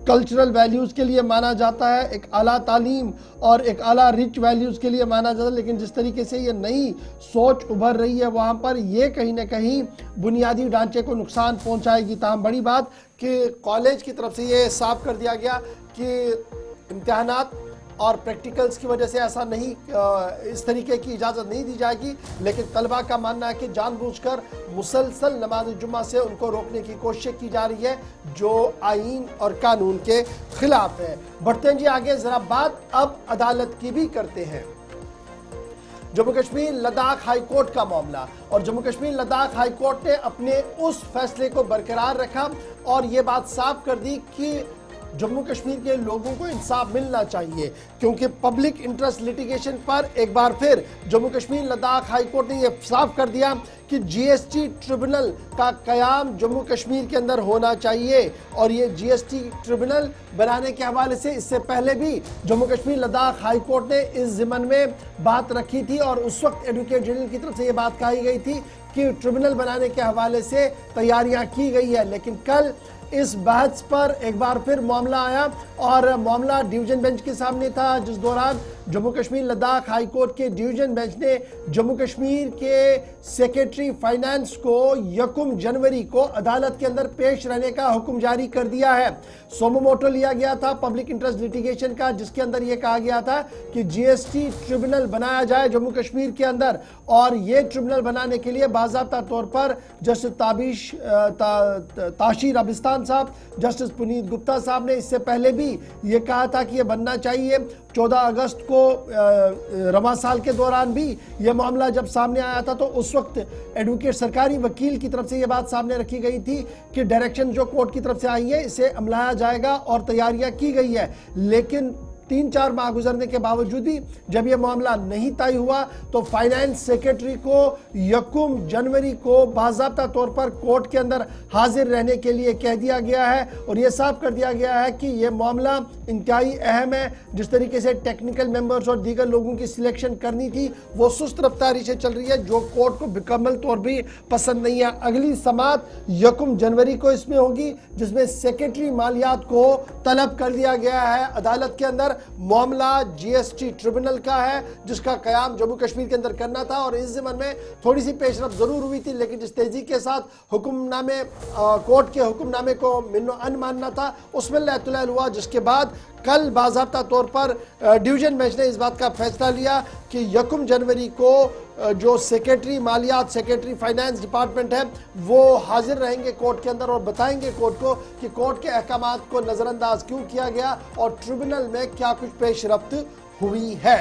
कल्चरल वैल्यूज़ के लिए माना जाता है, एक आला तालीम और एक आला रिच वैल्यूज़ के लिए माना जाता है। लेकिन जिस तरीके से ये नई सोच उभर रही है वहाँ पर ये कहीं ना कहीं बुनियादी ढांचे को नुकसान पहुँचाएगी। ताहम बड़ी बात कि कॉलेज की तरफ से ये साफ कर दिया गया कि इम्तिहानात और प्रैक्टिकल्स की वजह से ऐसा नहीं, इस तरीके की इजाज़त नहीं दी जाएगी। लेकिन तलबा का मानना है कि जानबूझकर मुसलसल नमाज जुम्मा से उनको रोकने की कोशिश की जा रही है, जो आईन और कानून के खिलाफ है। बढ़ते हैं जी आगे, जरा बात अब अदालत की भी करते हैं। जम्मू कश्मीर लद्दाख हाई कोर्ट का मामला, और जम्मू कश्मीर लद्दाख हाई कोर्ट ने अपने उस फैसले को बरकरार रखा और ये बात साफ कर दी कि जम्मू कश्मीर के लोगों को इंसाफ मिलना चाहिए, क्योंकि पब्लिक इंटरेस्ट लिटिगेशन पर एक बार फिर जम्मू कश्मीर लद्दाख हाई कोर्ट ने यह साफ कर दिया कि जीएसटी ट्रिब्यूनल का कयाम जम्मू कश्मीर के अंदर होना चाहिए। और ये जीएसटी ट्रिब्यूनल बनाने के हवाले से इससे पहले भी जम्मू कश्मीर लद्दाख हाई कोर्ट ने इस ज़िम्मन में बात रखी थी और उस वक्त एडवोकेट जनरल की तरफ से ये बात कही गई थी कि ट्रिब्यूनल बनाने के हवाले से तैयारियां की गई है। लेकिन कल इस बहस पर एक बार फिर मामला आया और मामला डिवीजन बेंच के सामने था, जिस दौरान जम्मू कश्मीर लद्दाख हाई कोर्ट के डिवीजन बेंच ने जम्मू कश्मीर के सेक्रेटरी फाइनेंस को 1 जनवरी को अदालत के अंदर पेश रहने का हुक्म जारी कर दिया है। सोमोमोटो लिया गया था पब्लिक इंटरेस्ट लिटिगेशन का, जिसके अंदर यह कहा गया था कि जीएसटी ट्रिब्यूनल बनाया जाए जम्मू कश्मीर के अंदर, और यह ट्रिब्यूनल बनाने के लिए बाज़ाब्ता तौर पर जस्टिस ताशीर अबिस्तान साहब, जस्टिस पुनीत गुप्ता साहब ने इससे पहले भी यह कहा था कि यह बनना चाहिए। 14 अगस्त को रवा साल के दौरान भी यह मामला जब सामने आया था तो उस वक्त एडवोकेट सरकारी वकील की तरफ से यह बात सामने रखी गई थी कि डायरेक्शन जो कोर्ट की तरफ से आई है इसे अमलाया जाएगा और तैयारियां की गई है। लेकिन 3-4 माह गुजरने के बावजूद भी जब यह मामला नहीं तय हुआ तो फाइनेंस सेक्रेटरी को 1 जनवरी को बाज़ाब्ता तौर पर कोर्ट के अंदर हाजिर रहने के लिए कह दिया गया है और यह साफ कर दिया गया है कि यह मामला इंतहाई अहम है। जिस तरीके से टेक्निकल मेंबर्स और दीगर लोगों की सिलेक्शन करनी थी वो सुस्त रफ्तारी से चल रही है, जो कोर्ट को मुकम्मल तौर भी पसंद नहीं है। अगली समात 1 जनवरी को इसमें होगी, जिसमें सेक्रेटरी मालियात को तलब कर दिया गया है अदालत के अंदर। मामला जीएसटी ट्रिब्यूनल का है जिसका कयाम जम्मू कश्मीर के अंदर करना था और इस ज़मन में थोड़ी सी पेशरफ जरूर हुई थी, लेकिन जिस तेजी के साथ हुक्मनामे कोर्ट के हुक्मनामे को मिन्नो अन मानना था उसमें लैतुलैल हुआ, जिसके बाद कल बाज़ाब्ता तौर पर डिवीजन बेंच ने इस बात का फैसला लिया कि 1 जनवरी को जो सेक्रेटरी मालियात, सेक्रेटरी फाइनेंस डिपार्टमेंट है वो हाजिर रहेंगे कोर्ट के अंदर और बताएंगे कोर्ट को कि कोर्ट के अहकामात को नजरअंदाज क्यों किया गया और ट्रिब्यूनल में क्या कुछ पेशरफ्त हुई है।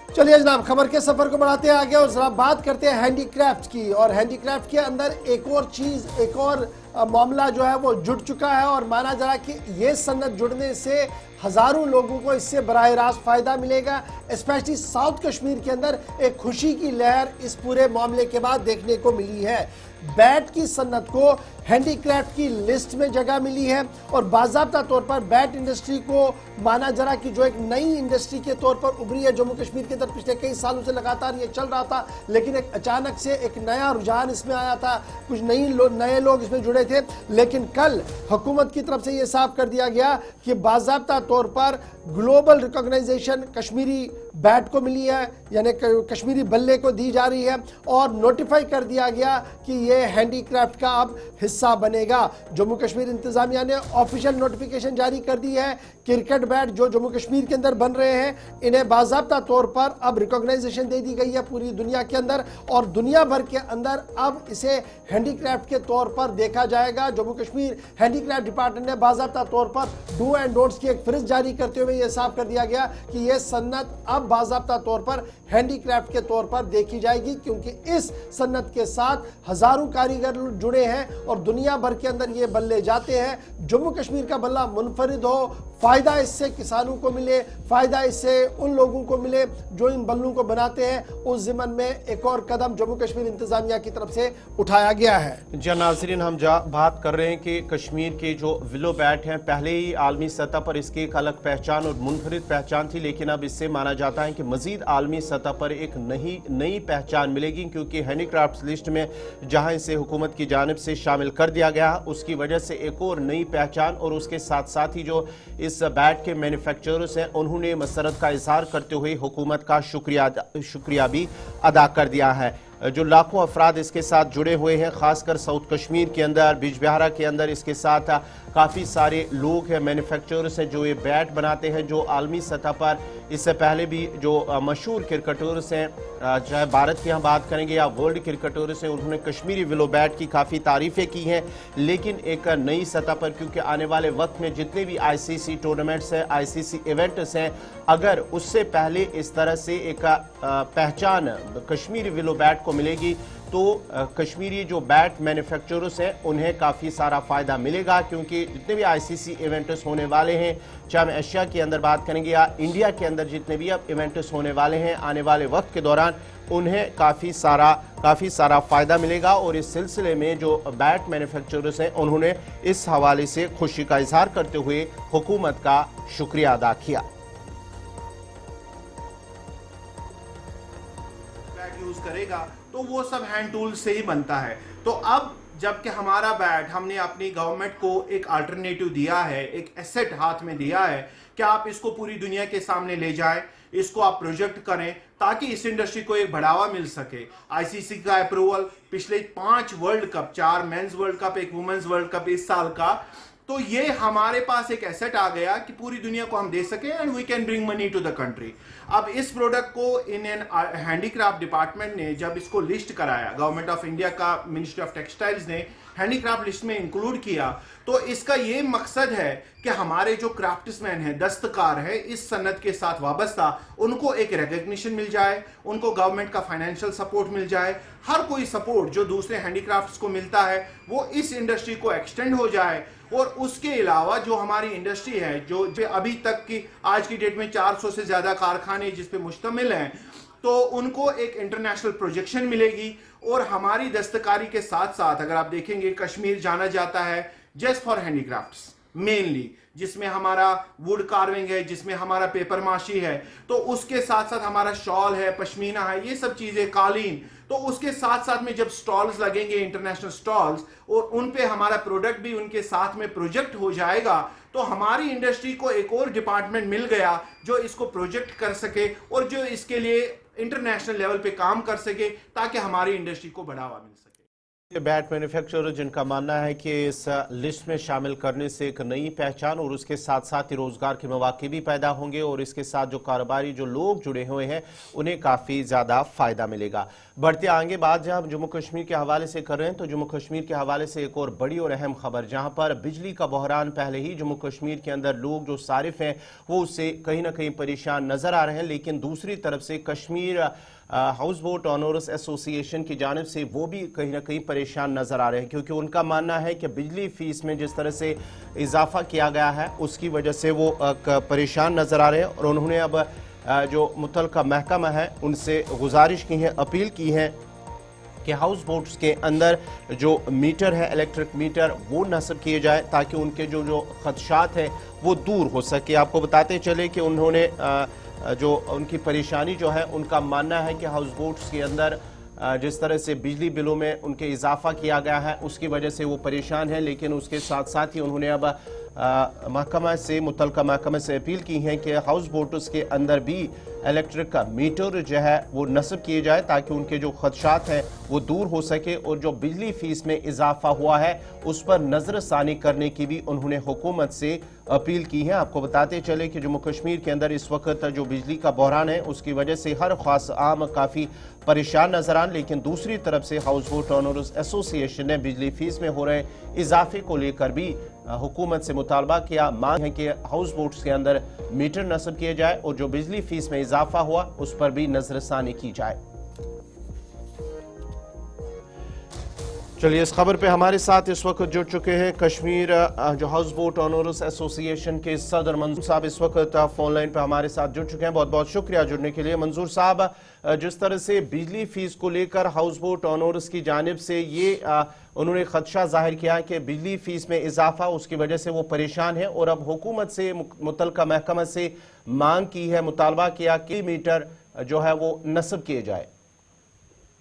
चलिए जनाब, खबर के सफर को बढ़ाते हैं आगे और जरा बात करते हैं हैंडीक्राफ्ट की। और हैंडीक्राफ्ट के अंदर एक और चीज, एक और मामला जो है वो जुड़ चुका है और माना जा रहा है कि ये सनत जुड़ने से हजारों लोगों को इससे बराह रास्त फायदा मिलेगा। स्पेशली साउथ कश्मीर के अंदर एक खुशी की लहर इस पूरे मामले के बाद देखने को मिली है। बैट की सन्नत को हैंडीक्राफ्ट की लिस्ट में जगह मिली है और बाज़ाब्ता तौर पर बैट इंडस्ट्री को माना जा रहा कि जो एक नई इंडस्ट्री के तौर पर उभरी है जम्मू कश्मीर के अंदर। पिछले कई सालों से लगातार ये चल रहा था, लेकिन एक अचानक से एक नया रुझान इसमें आया था, कुछ नए लोग इसमें जुड़े थे। लेकिन कल हुकूमत की तरफ से ये साफ कर दिया गया कि बाज़ाब्ता तौर पर ग्लोबल रिकॉग्नाइजेशन कश्मीरी बैट को मिली है, यानी कश्मीरी बल्ले को दी जा रही है और नोटिफाई कर दिया गया कि ये हैंडीक्राफ्ट का अब हिस्सा बनेगा। जम्मू कश्मीर इंतजामिया ने ऑफिशियल नोटिफिकेशन जारी कर दी है। क्रिकेट बैट जो जम्मू कश्मीर के अंदर बन रहे हैं इन्हें बाज़ाब्ता तौर पर अब रिकॉग्नाइजेशन दे दी गई है पूरी दुनिया के अंदर और दुनिया भर के अंदर अब इसे हैंडीक्राफ्ट के तौर पर देखा जाएगा। जम्मू कश्मीर हैंडीक्राफ्ट डिपार्टमेंट ने बाज़ाब्ता तौर पर डू एंड डोंट्स की एक फहरिस्त जारी करते हुए यह साफ कर दिया गया कि यह सन्नत अब बाज़ाब्ता तौर पर हैंडीक्राफ्ट के तौर पर देखी जाएगी, क्योंकि इस सन्नत के साथ हजारों कारीगर जुड़े हैं और दुनिया भर के अंदर ये बल्ले जाते हैं। जम्मू कश्मीर का बल्ला मुनफरिद हो, फायदा इससे किसानों को मिले, फायदा इससे उन लोगों को मिले जो इन बल्लों को बनाते हैं, उस ज़िमन में एक और कदम जम्मू कश्मीर इंतजामिया की तरफ से उठाया गया है। जी नाज़रीन, हम बात कर रहे हैं कि कश्मीर के जो विलो बैट हैं पहले ही आलमी सतह पर इसकी एक अलग पहचान और मुनफरिद पहचान थी, लेकिन अब इससे माना जाता है कि मजीद आलमी सतह पर एक नई पहचान मिलेगी, क्योंकि हैंडीक्राफ्ट लिस्ट में जहां इसे हुकूमत की जानिब से शामिल कर दिया गया उसकी वजह से एक और नई पहचान और उसके साथ साथ ही जो इस बैट के मैन्युफैक्चरर्स हैं उन्होंने मसरत का इजहार करते हुए हुकूमत का शुक्रिया भी अदा कर दिया है। जो लाखों अफराद इसके साथ जुड़े हुए हैं, खासकर साउथ कश्मीर के अंदर, बिजबिहारा के अंदर इसके साथ काफ़ी सारे लोग हैं, मैन्युफैक्चरर्स हैं जो ये बैट बनाते हैं, जो आलमी सतह पर इससे पहले भी जो मशहूर क्रिकेटर्स हैं, चाहे भारत की हम बात करेंगे या वर्ल्ड क्रिकेटर्स हैं, उन्होंने कश्मीरी विलो बैट की काफ़ी तारीफ़ें की हैं। लेकिन एक नई सतह पर, क्योंकि आने वाले वक्त में जितने भी आईसीसी टूर्नामेंट्स हैं, आईसीसी इवेंट्स हैं, अगर उससे पहले इस तरह से एक पहचान कश्मीरी विलो बैट को मिलेगी तो कश्मीरी जो बैट मैन्युफैक्चरर्स हैं उन्हें काफ़ी सारा फ़ायदा मिलेगा, क्योंकि जितने भी आईसीसी इवेंट्स होने वाले हैं, चाहे हम एशिया के अंदर बात करेंगे या इंडिया के अंदर जितने भी अब इवेंट्स होने वाले हैं आने वाले वक्त के दौरान, उन्हें काफ़ी सारा फ़ायदा मिलेगा। और इस सिलसिले में जो बैट मैन्युफैक्चरर्स हैं उन्होंने इस हवाले से खुशी का इजहार करते हुए हुकूमत का शुक्रिया अदा किया। यूज करेगा तो वो सब हैंड टूल से ही बनता है। तो अब जबकि हमारा बैट हमने अपनी गवर्नमेंट को एक अल्टरनेटिव दिया है, एक एसेट हाथ में दिया है कि आप इसको पूरी दुनिया के सामने ले जाएं, इसको आप प्रोजेक्ट करें ताकि इस इंडस्ट्री को एक बढ़ावा मिल सके। आईसीसी का अप्रूवल, पिछले 5 world cup, 4 men's world cup, 1 women's world cup इस साल का, तो ये हमारे पास एक एसेट आ गया कि पूरी दुनिया को हम दे सके and we can bring money to the country. अब इस प्रोडक्ट को इंडियन हैंडीक्राफ्ट डिपार्टमेंट ने जब इसको लिस्ट कराया, गवर्नमेंट ऑफ इंडिया का मिनिस्ट्री ऑफ टेक्सटाइल्स ने हैंडीक्राफ्ट लिस्ट में इंक्लूड किया, तो इसका ये मकसद है कि हमारे जो क्राफ्ट्समैन हैं, दस्तकार है, इस सनत के साथ वाबस्ता, उनको एक रिकग्निशन मिल जाए, उनको गवर्नमेंट का फाइनेंशियल सपोर्ट मिल जाए, हर कोई सपोर्ट जो दूसरे हैंडीक्राफ्ट्स को मिलता है वो इस इंडस्ट्री को एक्सटेंड हो जाए। और उसके अलावा जो हमारी इंडस्ट्री है, जो अभी तक की आज की डेट में 400 से ज्यादा कारखाने जिस पे मुश्तमिल हैं, तो उनको एक इंटरनेशनल प्रोजेक्शन मिलेगी। और हमारी दस्तकारी के साथ साथ अगर आप देखेंगे, कश्मीर जाना जाता है जस्ट फॉर हैंडीक्राफ्ट्स मेनली, जिसमें हमारा वुड कार्विंग है, जिसमें हमारा पेपर माशी है, तो उसके साथ साथ हमारा शॉल है, पश्मीना है, ये सब चीजें, कालीन, तो उसके साथ साथ में जब स्टॉल्स लगेंगे, इंटरनेशनल स्टॉल्स, और उन पे हमारा प्रोडक्ट भी उनके साथ में प्रोजेक्ट हो जाएगा, तो हमारी इंडस्ट्री को एक और डिपार्टमेंट मिल गया जो इसको प्रोजेक्ट कर सके और जो इसके लिए इंटरनेशनल लेवल पे काम कर सके ताकि हमारी इंडस्ट्री को बढ़ावा मिल सके। बैट मैन्युफैक्चरर जिनका मानना है कि इस लिस्ट में शामिल करने से एक नई पहचान और उसके साथ साथ ही रोजगार के मौके भी पैदा होंगे और इसके साथ जो कारोबारी जो लोग जुड़े हुए हैं उन्हें काफी ज्यादा फायदा मिलेगा। बढ़ते आगे बात जहां हम जम्मू कश्मीर के हवाले से कर रहे हैं, तो जम्मू कश्मीर के हवाले से एक और बड़ी और अहम खबर, जहां पर बिजली का बहरान, पहले ही जम्मू कश्मीर के अंदर लोग जो सारिफ हैं वो उससे कहीं ना कहीं परेशान नजर आ रहे हैं, लेकिन दूसरी तरफ से Kashmir house boat owners association की जानिब से वो भी कहीं ना कहीं परेशान नजर आ रहे हैं, क्योंकि उनका मानना है कि बिजली फीस में जिस तरह से इजाफा किया गया है उसकी वजह से वो परेशान नजर आ रहे हैं। और उन्होंने अब जो मुतल्लिका महकमा है उनसे गुजारिश की है, अपील की है कि हाउस बोट्स के अंदर जो मीटर है, इलेक्ट्रिक मीटर, वो नस्ब किए जाए ताकि उनके जो खदशात हैं वो दूर हो सके। आपको बताते चले कि उन्होंने जो उनकी परेशानी जो है, उनका मानना है कि हाउस बोट्स के अंदर जिस तरह से बिजली बिलों में उनके इजाफा किया गया है उसकी वजह से वो परेशान है, लेकिन उसके साथ साथ ही उन्होंने अब मुतल्लिका महकमा से अपील की है कि हाउस बोट्स के अंदर भी इलेक्ट्रिक का मीटर जो है वो नस्ब किए जाए ताकि उनके जो खदशात हैं वो दूर हो सके। और जो बिजली फीस में इजाफा हुआ है उस पर नजरसानी करने की भी उन्होंने हुकूमत से अपील की है। आपको बताते चले कि जम्मू कश्मीर के अंदर इस वक्त जो बिजली का बहरान है उसकी वजह से हर खास आम काफ़ी परेशान नजर आन, लेकिन दूसरी तरफ से हाउस बोट ऑनर्स एसोसिएशन ने बिजली फीस में हो रहे इजाफे को लेकर भी हुकूमत से मुतालबा किया। मांग है कि हाउस बोट्स के अंदर मीटर नस्ब किए जाए और जो बिजली फीस में इजाफा हुआ उस पर भी नजरसानी की जाए। चलिए, इस खबर पे हमारे साथ इस वक्त जुड़ चुके हैं कश्मीर जो हाउस बोट ऑनर्स एसोसिएशन के सदर मंजूर साहब इस वक्त फोन लाइन पे हमारे साथ जुड़ चुके हैं। बहुत बहुत शुक्रिया जुड़ने के लिए। मंजूर साहब, जिस तरह से बिजली फीस को लेकर हाउस बोट ऑनर्स की जानिब से ये उन्होंने खदशा जाहिर किया कि बिजली फीस में इजाफा, उसकी वजह से वो परेशान है और अब हुकूमत से मुतल्लिका महकमा से मांग की है, मुतालबा किया कि मीटर जो है वो नस्ब किए जाए।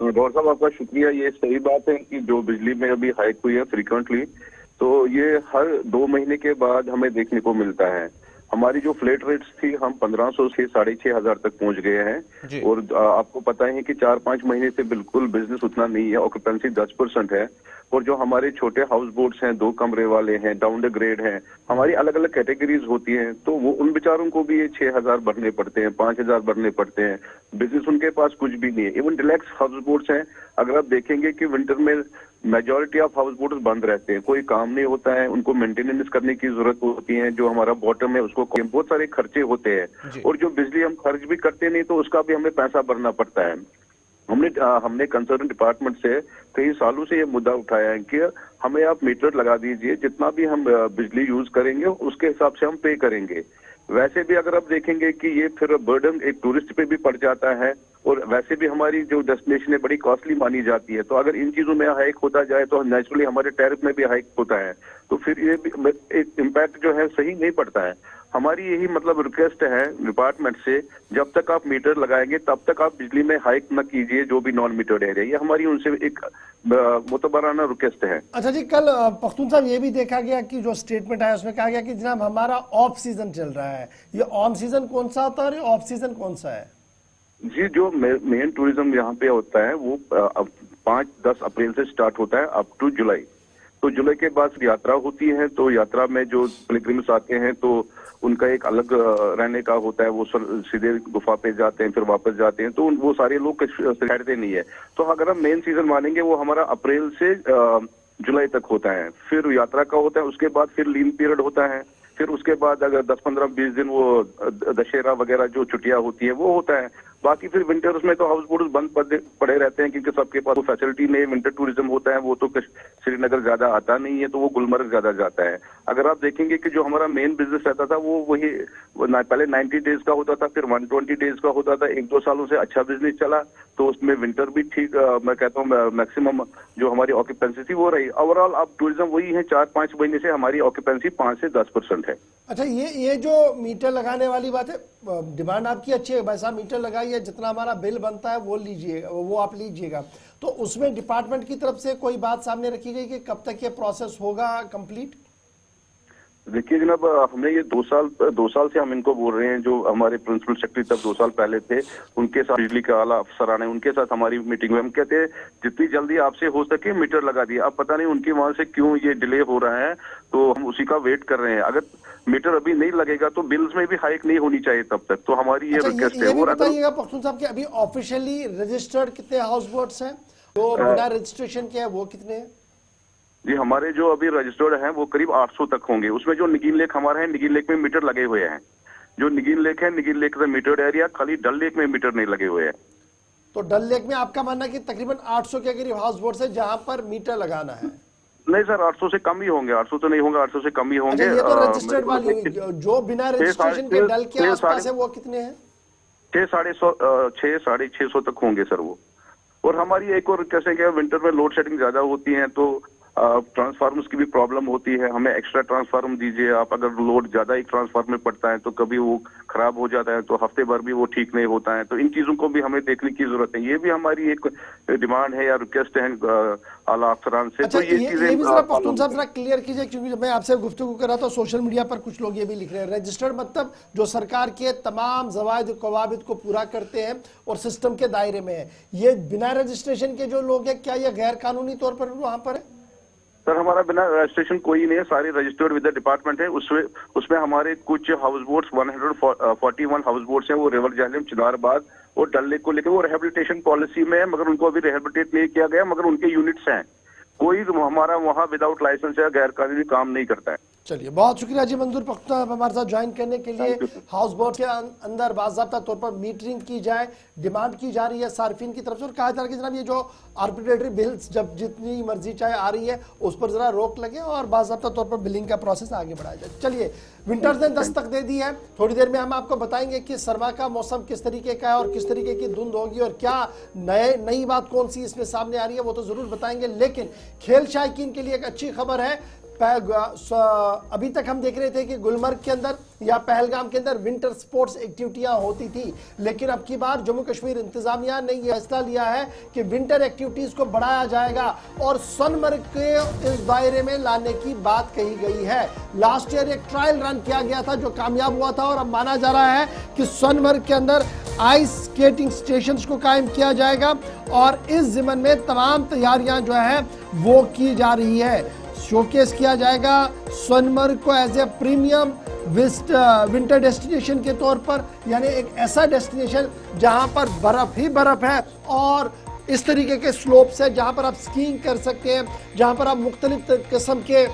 गौर साहब, आपका शुक्रिया। ये सही बात है कि जो बिजली में अभी हाइक हुई है फ्रीक्वेंटली, तो ये हर 2 महीने के बाद हमें देखने को मिलता है। हमारी जो फ्लैट रेट्स थी, हम 1500 से 6500 तक पहुंच गए हैं और आपको पता है कि 4-5 महीने से बिल्कुल बिजनेस उतना नहीं है, ऑक्यूपेंसी 10% है। और जो हमारे छोटे हाउस बोट्स हैं, 2 कमरे वाले हैं, डाउन द ग्रेड हैं, हमारी अलग अलग कैटेगरीज होती हैं, तो वो उन बेचारों को भी ये 6000 भरने पड़ते हैं, 5000 भरने पड़ते हैं। बिजनेस उनके पास कुछ भी नहीं है। इवन डिलैक्स हाउस बोट्स हैं, अगर आप देखेंगे कि विंटर में मेजॉरिटी ऑफ हाउस बोट्स बंद रहते हैं, कोई काम नहीं होता है, उनको मेंटेनेंस करने की जरूरत होती है। जो हमारा बॉटम है उसको बहुत सारे खर्चे होते हैं और जो बिजली हम खर्च भी करते नहीं तो उसका भी हमें पैसा भरना पड़ता है। हमने कंसर्न डिपार्टमेंट से कई सालों से ये मुद्दा उठाया है कि हमें आप मीटर लगा दीजिए, जितना भी हम बिजली यूज करेंगे उसके हिसाब से हम पे करेंगे। वैसे भी अगर आप देखेंगे कि ये फिर बर्डन एक टूरिस्ट पे भी पड़ जाता है और वैसे भी हमारी जो डेस्टिनेशन है बड़ी कॉस्टली मानी जाती है, तो अगर इन चीजों में हाइक होता जाए तो नेचुरली हमारे टैरिफ में भी हाइक होता है, तो फिर ये भी एक इम्पैक्ट जो है सही नहीं पड़ता है। हमारी यही मतलब रिक्वेस्ट है डिपार्टमेंट से, जब तक आप मीटर लगाएंगे तब तक आप बिजली में हाइक न कीजिए जो भी नॉन मीटर्ड एरिया। ये हमारी उनसे एक मोतबराना रिक्वेस्ट है। अच्छा जी, कल पख्तून साहब ये भी देखा गया कि जो स्टेटमेंट आया उसमें कहा गया कि जनाब हमारा ऑफ सीजन चल रहा है। ये ऑन सीजन कौन सा होता है और ऑफ सीजन कौन सा है? जी, जो मेन टूरिज्म यहाँ पे होता है वो 5-10 अप्रैल से स्टार्ट होता है अप टू जुलाई। तो जुलाई के बाद यात्रा होती है, तो यात्रा में जो पिलग्रिम्स आते हैं तो उनका एक अलग रहने का होता है, वो सीधे गुफा पे जाते हैं फिर वापस जाते हैं, तो वो सारे लोग ठहरते नहीं है। तो अगर हम मेन सीजन मानेंगे वो हमारा अप्रैल से जुलाई तक होता है, फिर यात्रा का होता है, उसके बाद फिर लीन पीरियड होता है, फिर उसके बाद अगर 10-15-20 दिन वो दशहरा वगैरह जो छुट्टियां होती है वो होता है। बाकी फिर विंटर्स में तो हाउस बोट्स बंद पड़े रहते हैं क्योंकि सबके पास वो फैसिलिटी नहीं, विंटर टूरिज्म होता है वो तो श्रीनगर ज्यादा आता नहीं है, तो वो गुलमर्ग ज्यादा जाता है। अगर आप देखेंगे कि जो हमारा मेन बिजनेस रहता था वो वही पहले 90 डेज का होता था, फिर 120 डेज का होता था। 1-2 सालों से अच्छा बिजनेस चला, तो उसमें विंटर भी ठीक, मैं कहता हूँ मैक्सिमम जो हमारी ऑक्यूपेंसी थी वो रही। ओवरऑल अब टूरिज्म वही है, 4-5 महीने से हमारी ऑक्यूपेंसी 5 से 10% है। अच्छा, ये जो मीटर लगाने वाली बात है, डिमांड आपकी अच्छी है, भाई साहब मीटर लगाइए, जितना हमारा बिल बनता है वो लीजिए, वो आप लीजिएगा। तो उसमें डिपार्टमेंट की तरफ से कोई बात सामने रखी गई कि कब तक ये प्रोसेस होगा कंप्लीट? देखिए जनाब, हमने ये 2 साल से हम इनको बोल रहे हैं। जो हमारे प्रिंसिपल सेक्रेटरी तब 2 साल पहले थे, उनके साथ बिजली के आला अफसरान है, उनके साथ हमारी मीटिंग में हम कहते हैं जितनी जल्दी आपसे हो सके मीटर लगा दिए। अब पता नहीं उनकी वहां से क्यों ये डिले हो रहा है, तो हम उसी का वेट कर रहे हैं। अगर मीटर अभी नहीं लगेगा तो बिल्स में भी हाइक नहीं होनी चाहिए तब तक, तो हमारी ये रिक्वेस्ट है। और बताइएगा पख्तून साहब कि अभी ऑफिशियली रजिस्टर्ड कितने हाउस बोट्स हैं, जो बिना रजिस्ट्रेशन के हैं वो कितने हैं? जी, हमारे जो अभी रजिस्टर्ड हैं वो करीब 800 तक होंगे। उसमें जो निगीन लेक हमारा है, निगीन लेक में मीटर लगे हुए हैं। जो निगीन लेक है, निगीन लेक का मीटर्ड एरिया, खाली डल लेक में मीटर नहीं लगे हुए हैं। तो डल लेक में आपका मानना है कि तकरीबन 800 के करीब हाउस बोट्स है जहां पर मीटर लगाना है? नहीं सर, 800 से कम ही होंगे। 800 तो नहीं होंगे, 800 से कम ही होंगे। ये तो रजिस्टर्ड वाली हुई, जो बिना रजिस्ट्रेशन के डल के आसपास है वो कितने हैं? 600-650 तक होंगे सर वो। और हमारी एक और कैसे क्या, विंटर में लोड शेडिंग ज्यादा होती है तो ट्रांसफार्मर्स की भी प्रॉब्लम होती है। हमें एक्स्ट्रा ट्रांसफार्मर दीजिए आप। अगर लोड ज्यादा एक ट्रांसफार्मर में पड़ता है तो कभी वो खराब हो जाता है, तो हफ्ते भर भी वो ठीक नहीं होता है। तो इन चीजों को भी हमें देखने की जरूरत है। ये भी हमारी एक डिमांड है या रिक्वेस्ट है आला अफसरान से। अच्छा, तो ये चीजें भी जरा पख्तून साहब जरा क्लियर कीजिए, क्योंकि जब मैं आपसे गुफ्तगू कर रहा था सोशल मीडिया पर कुछ लोग ये भी लिख रहे हैं रजिस्टर्ड मतलब जो सरकार के तमाम ज़वाइद कवाबिद को पूरा करते हैं और सिस्टम के दायरे में है। ये बिना रजिस्ट्रेशन के जो लोग हैं, क्या ये गैर कानूनी तौर पर वहां पर है? सर हमारा बिना रजिस्ट्रेशन कोई नहीं है, सारे रजिस्टर्ड विद द डिपार्टमेंट है। उसमें हमारे कुछ हाउस बोट्स 141 हाउस बोट्स हैं, वो रिवर जहलम, चिनारबाग और डल लेक को लेकर वो रिहेबिलिटेशन पॉलिसी में है, मगर उनको अभी रिहेबिलिटेट नहीं किया गया, मगर उनके यूनिट्स हैं। कोई हमारा वहाँ विदाउट लाइसेंस या गैर कानूनी काम नहीं करता है। चलिए, बहुत शुक्रिया जी मंजूर पख्तून हमारे साथ ज्वाइन करने के लिए। हाउस बोट के अंदर बाज़ाब्ता तौर पर मीटरिंग की जाए, डिमांड की जा रही है सार्फिन की तरफ से, और कहा जा रहा है कि जनाब ये जो आर्बिट्रेटरी बिल्स जब जितनी मर्जी चाहे आ रही है उस पर जरा रोक लगे और बाज़ाब्ता तौर पर बिलिंग का प्रोसेस आगे बढ़ाया जाए। चलिए, विंटर्स ने दस्तक दे दी है। थोड़ी देर में हम आपको बताएंगे कि सरमा का मौसम किस तरीके का है और किस तरीके की धुंध होगी और क्या नई बात कौन सी इसमें सामने आ रही है वो तो जरूर बताएंगे। लेकिन खेल शायकीन के लिए एक अच्छी खबर है। अभी तक हम देख रहे थे कि गुलमर्ग के अंदर या पहलगाम के अंदर विंटर स्पोर्ट्स एक्टिविटियां होती थी, लेकिन अब की बार जम्मू कश्मीर इंतजामिया ने यह फैसला लिया है कि विंटर एक्टिविटीज को बढ़ाया जाएगा और सोनमर्ग के इस दायरे में लाने की बात कही गई है। लास्ट ईयर एक ट्रायल रन किया गया था जो कामयाब हुआ था और अब माना जा रहा है कि सोनमर्ग के अंदर आइस स्केटिंग स्टेशंस को कायम किया जाएगा और इस जिम्मन में तमाम तैयारियां जो है वो की जा रही है। शोकेस किया जाएगा सोनमर्ग को as a premium winter destination के तौर पर, यानी एक ऐसा डेस्टिनेशन जहां पर बर्फ ही बर्फ है और इस तरीके के स्लोप्स है जहां पर आप स्कीइंग कर सकते हैं, जहां पर आप मुख्तलिफ किस्म के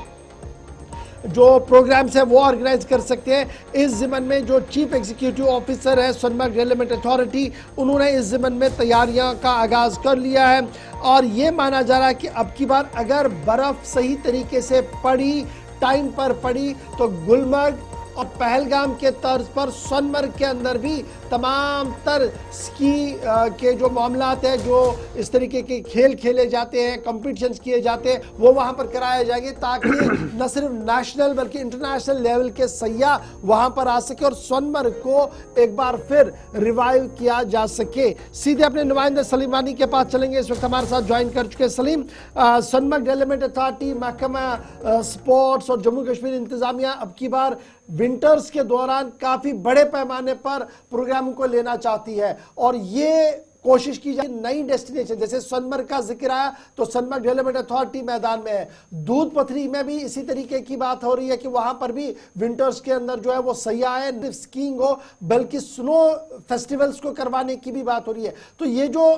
जो प्रोग्राम्स है वो ऑर्गेनाइज कर सकते हैं। इस ज़िम्मन में जो चीफ एग्जीक्यूटिव ऑफिसर है सोनमर्ग डेवलपमेंट अथॉरिटी, उन्होंने इस ज़िम्मन में तैयारियां का आगाज़ कर लिया है और ये माना जा रहा है कि अब की बार अगर बर्फ़ सही तरीके से पड़ी, टाइम पर पड़ी, तो गुलमर्ग और पहलगाम के तर्ज पर सोनमर्ग के अंदर भी तमाम तर स्की के जो मामलात है, जो इस तरीके के खेल खेले जाते हैं, कंपटीशंस किए जाते हैं, वो वहां पर कराए जाएंगे ताकि न सिर्फ नेशनल बल्कि इंटरनेशनल लेवल के सैयाह वहां पर आ सके और सोनमर्ग को एक बार फिर रिवाइव किया जा सके। सीधे अपने नुमाइंदे सलीम वानी के पास चलेंगे, इस वक्त हमारे साथ ज्वाइन कर चुके सलीम। सोनमर्ग डेवलपमेंट अथॉरिटी, महकमा स्पोर्ट्स और जम्मू कश्मीर इंतजामिया अब की बार विंटर्स के दौरान काफी बड़े पैमाने पर प्रोग्राम को लेना चाहती है और ये कोशिश की जाए नई डेस्टिनेशन, जैसे सोनमर्ग का जिक्र आया तो सोनमर्ग डेवलपमेंट अथॉरिटी मैदान में है, दूध पथरी में भी इसी तरीके की बात हो रही है कि वहां पर भी विंटर्स के अंदर जो है वो सैयाह है, स्कीइंग हो बल्कि स्नो फेस्टिवल्स को करवाने की भी बात हो रही है। तो ये जो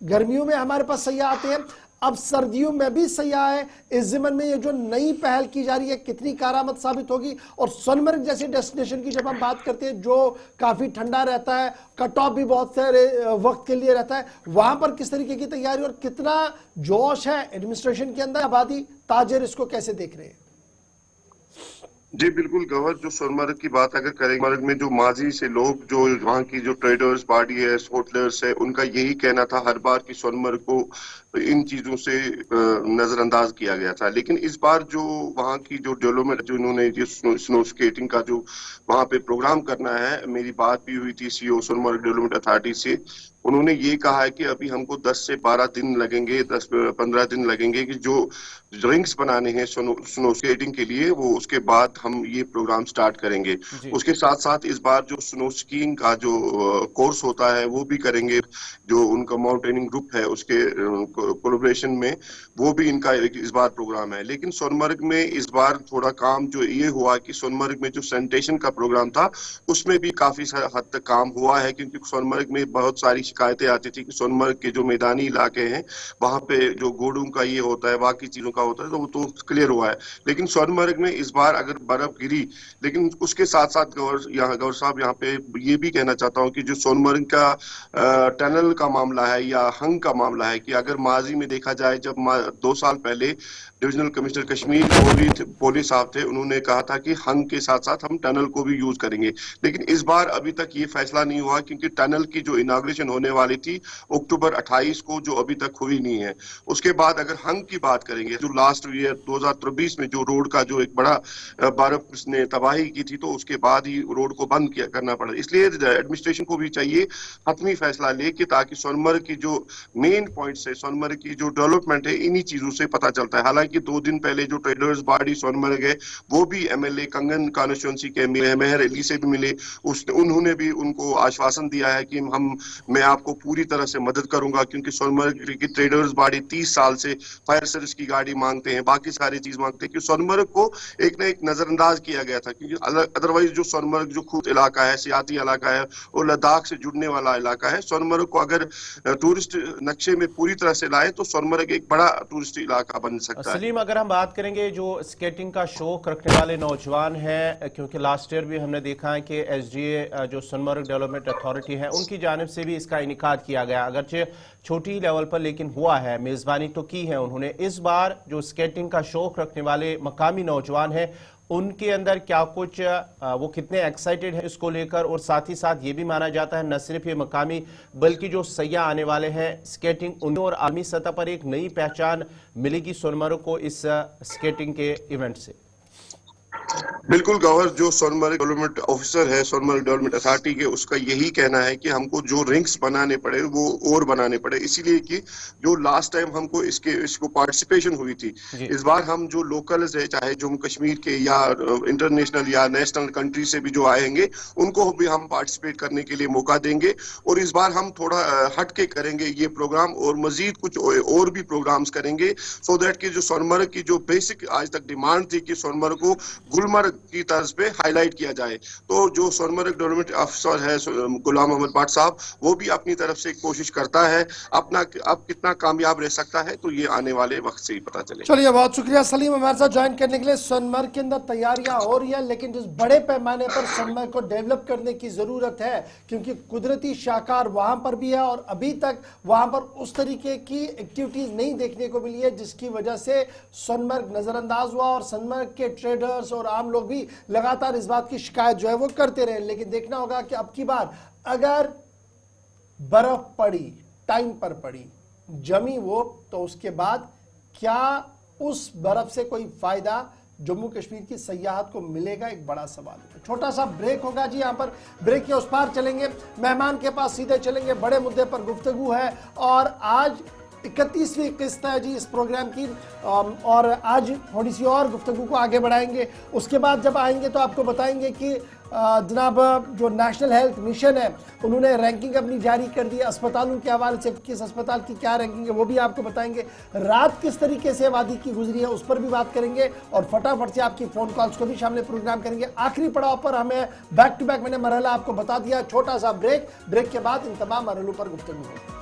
गर्मियों में हमारे पास सैयाह आते हैं, अब सर्दियों में भी सैयाह है, इस ज़िम्मन में ये जो नई पहल की जा रही है कितनी कारामद साबित होगी। और सोनमर्ग जैसे डेस्टिनेशन की जब हम बात करते हैं जो काफी ठंडा रहता है, कट ऑफ भी बहुत सारे वक्त के लिए रहता है, वहां पर किस तरीके की तैयारी और कितना जोश है एडमिनिस्ट्रेशन के अंदर, आबादी ताजिर इसको कैसे देख रहे हैं? जी बिल्कुल गवर, जो सोनमर्ग की बात अगर करें, सोनमर्ग में जो माजी से लोग, जो वहाँ की जो ट्रेडर्स बॉडी है, होटलर्स है, उनका यही कहना था हर बार कि सोनमर्ग को इन चीजों से नजरअंदाज किया गया था। लेकिन इस बार जो वहाँ की जो डेवलपमेंट, जो उन्होंने ये स्नो स्केटिंग का जो वहाँ पे प्रोग्राम करना है, मेरी बात भी हुई थी सीईओ सोनमर्ग डेवलपमेंट अथॉरिटी से। उन्होंने ये कहा है कि अभी हमको 10 से 12 दिन लगेंगे, 10-15 दिन लगेंगे कि जो रिंग्स बनाने हैं स्नो स्केटिंग के लिए, वो उसके बाद हम ये प्रोग्राम स्टार्ट करेंगे। उसके साथ साथ इस बार जो स्नो स्कीइंग का जो कोर्स होता है वो भी करेंगे, जो उनका माउंटेनिंग ग्रुप है उसके कोलैबोरेशन में, वो भी इनका इस बार प्रोग्राम है। लेकिन सोनमर्ग में इस बार थोड़ा काम जो ये हुआ कि सोनमर्ग में जो सैनिटेशन का प्रोग्राम था उसमें भी काफी हद तक काम हुआ है, क्योंकि सोनमर्ग में बहुत सारी शिकायतें आती थी कि सोनमर्ग के जो मैदानी इलाके हैं वहां पे जो गोडों का ये होता है, बाकी चीजों का होता है, तो वो तो क्लियर हुआ है। लेकिन सोनमर्ग में इस बार अगर बर्फ गिरी, लेकिन उसके साथ साथ गौर साहब यहाँ पे ये भी कहना चाहता हूँ कि जो सोनमर्ग का टनल का मामला है या हंग का मामला है, कि अगर माजी में देखा जाए, जब 2 साल पहले डिविजनल कमिश्नर कश्मीर पुलिस साहब थे, उन्होंने कहा था कि हंग के साथ साथ हम टनल को भी यूज करेंगे। लेकिन इस बार अभी तक ये फैसला नहीं हुआ, क्योंकि टनल की जो इनाग्रेशन होने वाली थी अक्टूबर 28 को, जो अभी तक हुई नहीं है। उसके बाद अगर हंग की बात करेंगे, जो लास्ट ईयर 2023 में जो रोड का जो एक बड़ा बर्फ ने तबाही की थी, तो उसके बाद ही रोड को बंद करना पड़ा। इसलिए एडमिनिस्ट्रेशन को भी चाहिए हतमी फैसला ले कि ताकि सोनमर्ग की जो मेन पॉइंट्स है, सोनमर्ग की जो डेवलपमेंट है, इन्हीं चीजों से पता चलता है। हालांकि 2 दिन पहले जो ट्रेडर्स बॉडी सोनमर्ग है, वो भी एमएलए कंगन कॉन्स्टिट्यूंसी के मेहर अली से भी मिले, उन्होंने भी उनको आश्वासन दिया है कि मैं आपको पूरी तरह से मदद करूंगा, क्योंकि सोनमर्ग की ट्रेडर्स बॉडी 30 साल से फायर सर्विस की गाड़ी मांगते हैं, बाकी सारी चीज मांगते हैं, कि सोनमर्ग को एक ना एक नजरअंदाज किया गया था। क्योंकि अदरवाइज जो सोनमर्ग जो खुद इलाका है, सियाती इलाका है, और लद्दाख से जुड़ने वाला इलाका है, सोनमर्ग को अगर टूरिस्ट नक्शे में पूरी तरह से लाए तो सोनमर्ग एक बड़ा टूरिस्ट इलाका बन सकता है। सलीम, अगर हम बात करेंगे जो स्केटिंग का शौक रखने वाले नौजवान हैं, क्योंकि लास्ट ईयर भी हमने देखा है कि एसडीए जो सोनमर्ग डेवलपमेंट अथॉरिटी है, उनकी जानिब से भी इसका इनेकाद किया गया, अगरचे छोटी लेवल पर, लेकिन हुआ है, मेजबानी तो की है उन्होंने। इस बार जो स्केटिंग का शौक रखने वाले मकामी नौजवान हैं, उनके अंदर क्या कुछ, वो कितने एक्साइटेड है इसको लेकर, और साथ ही साथ ये भी माना जाता है न सिर्फ ये मकामी बल्कि जो सैयाह आने वाले हैं स्केटिंग, उन्हें और आलमी सतह पर एक नई पहचान मिलेगी सोनमर्ग को इस स्केटिंग के इवेंट से। बिल्कुल गवर्नर, जो सोनमर्ग डेवलपमेंट ऑफिसर है सोनमर्ग डेवलपमेंट अथॉरिटी के, उसका यही कहना है कि हमको जो रिंग्स बनाने पड़े वो और बनाने पड़े, इसीलिए कि जो लास्ट टाइम हमको इसको पार्टिसिपेशन हुई थी, इस बार हम जो लोकल्स है, चाहे जम्मू कश्मीर के या इंटरनेशनल या नेशनल कंट्री से भी जो आएंगे, उनको भी हम पार्टिसिपेट करने के लिए मौका देंगे। और इस बार हम थोड़ा हट के करेंगे ये प्रोग्राम, और मजीद कुछ और भी प्रोग्राम्स करेंगे, सो दैट कि जो सोनमर्ग की जो बेसिक आज तक डिमांड थी कि सोनमर्ग को गुलमर्ग की तर्ज पे हाईलाइट किया जाए, तो जो सोनमर्ग डेवलपमेंट ऑफिसर है गुलाम अहमद भट्ट साहब, वो भी अपनी तरफ से कोशिश करता है। अपना अब कितना कामयाब रह सकता है तो ये आने वाले वक्त से ही पता चले। चलिए, बहुत शुक्रिया सलीम हमारे साथ ज्वाइन करने के लिए। सोनमर्ग के अंदर तैयारियां हो रही है, लेकिन जिस बड़े पैमाने पर सोनमर्ग को डेवलप करने की जरूरत है, क्योंकि कुदरती शाकार वहां पर भी है और अभी तक वहां पर उस तरीके की एक्टिविटीज नहीं देखने को मिली है, जिसकी वजह से सोनमर्ग नजरअंदाज हुआ और सोनमर्ग के ट्रेडर्स और आम लोग भी लगातार इस बात की शिकायत जो है वो करते रहे। लेकिन देखना होगा कि अब की बार अगर बर्फ पड़ी, टाइम पर पड़ी, जमी वो, तो उसके बाद क्या उस बर्फ से कोई फायदा जम्मू कश्मीर की सयाहत को मिलेगा? एक बड़ा सवाल है। छोटा सा ब्रेक होगा जी, यहां पर ब्रेक के उस पार चलेंगे, मेहमान के पास सीधे चलेंगे, बड़े मुद्दे पर गुफ्तगू है और आज 31वीं किस्त है जी इस प्रोग्राम की और आज थोड़ी सी और गुफ्तगू को आगे बढ़ाएंगे। उसके बाद जब आएंगे तो आपको बताएंगे कि जनाब जो नेशनल हेल्थ मिशन है उन्होंने रैंकिंग अपनी जारी कर दी है अस्पतालों के हवाले से, किस अस्पताल की क्या रैंकिंग है वो भी आपको बताएंगे। रात किस तरीके से वादी की गुजरी है उस पर भी बात करेंगे और फटाफट से आपकी फोन कॉल्स को भी शामिल प्रोग्राम करेंगे। आखिरी पड़ाव पर हमें बैक टू बैक मैंने मरहला आपको बता दिया, छोटा सा ब्रेक के बाद इन तमाम मरहलों पर गुफ्तगू होगी।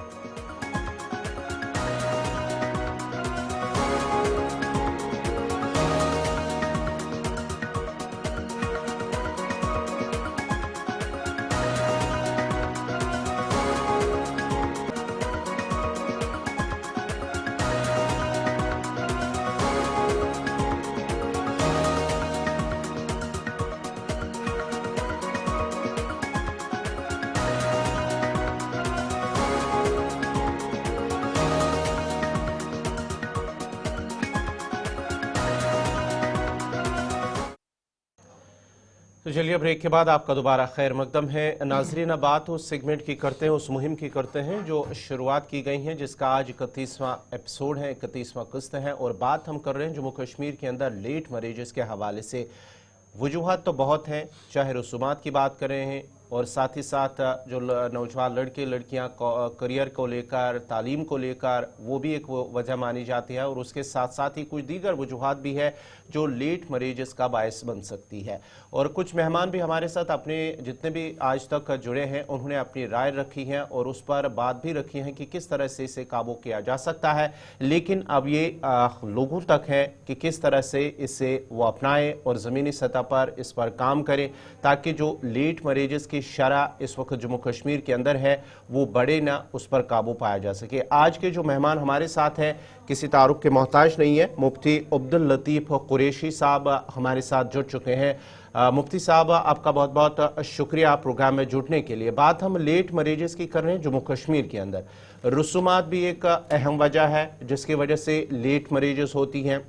तो चलिए ब्रेक के बाद आपका दोबारा खैर मकदम है नाजरीन। अब बात उस सेगमेंट की करते हैं, उस मुहिम की करते हैं जो शुरुआत की गई है, जिसका आज 31वां एपिसोड है, 31वां किस्त है और बात हम कर रहे हैं जम्मू कश्मीर के अंदर लेट मरीज़ के हवाले से। वजूहात तो बहुत हैं, चाहे रसूमात की बात कर रहे हैं और साथ ही साथ जो नौजवान लड़के लड़कियां करियर को लेकर, तालीम को लेकर, वो भी एक वजह मानी जाती है और उसके साथ साथ ही कुछ दीगर वजूहात भी है जो लेट मरीज़ का बायस बन सकती है। और कुछ मेहमान भी हमारे साथ अपने जितने भी आज तक जुड़े हैं उन्होंने अपनी राय रखी है और उस पर बात भी रखी है कि किस तरह से इसे काबू किया जा सकता है। लेकिन अब ये लोगों तक है कि किस तरह से इसे वो अपनाएं और ज़मीनी सतह पर इस पर काम करें ताकि जो लेट मरीज़ की शरह इस वक्त जम्मू कश्मीर के अंदर है वो बढ़े ना, उस पर काबू पाया जा सके। आज के जो मेहमान हमारे साथ हैं किसी तारुफ के मोहताज नहीं है, मुफ्ती अब्दुल लतीफ़ कुरैशी साहब हमारे साथ जुड़ चुके हैं। मुफ्ती साहब आपका बहुत बहुत शुक्रिया प्रोग्राम में जुड़ने के लिए। बात हम लेट मरीज़ की कर रहे हैं जम्मू कश्मीर के अंदर। रसूमात भी एक अहम वजह है जिसकी वजह से लेट मरीज़ होती हैं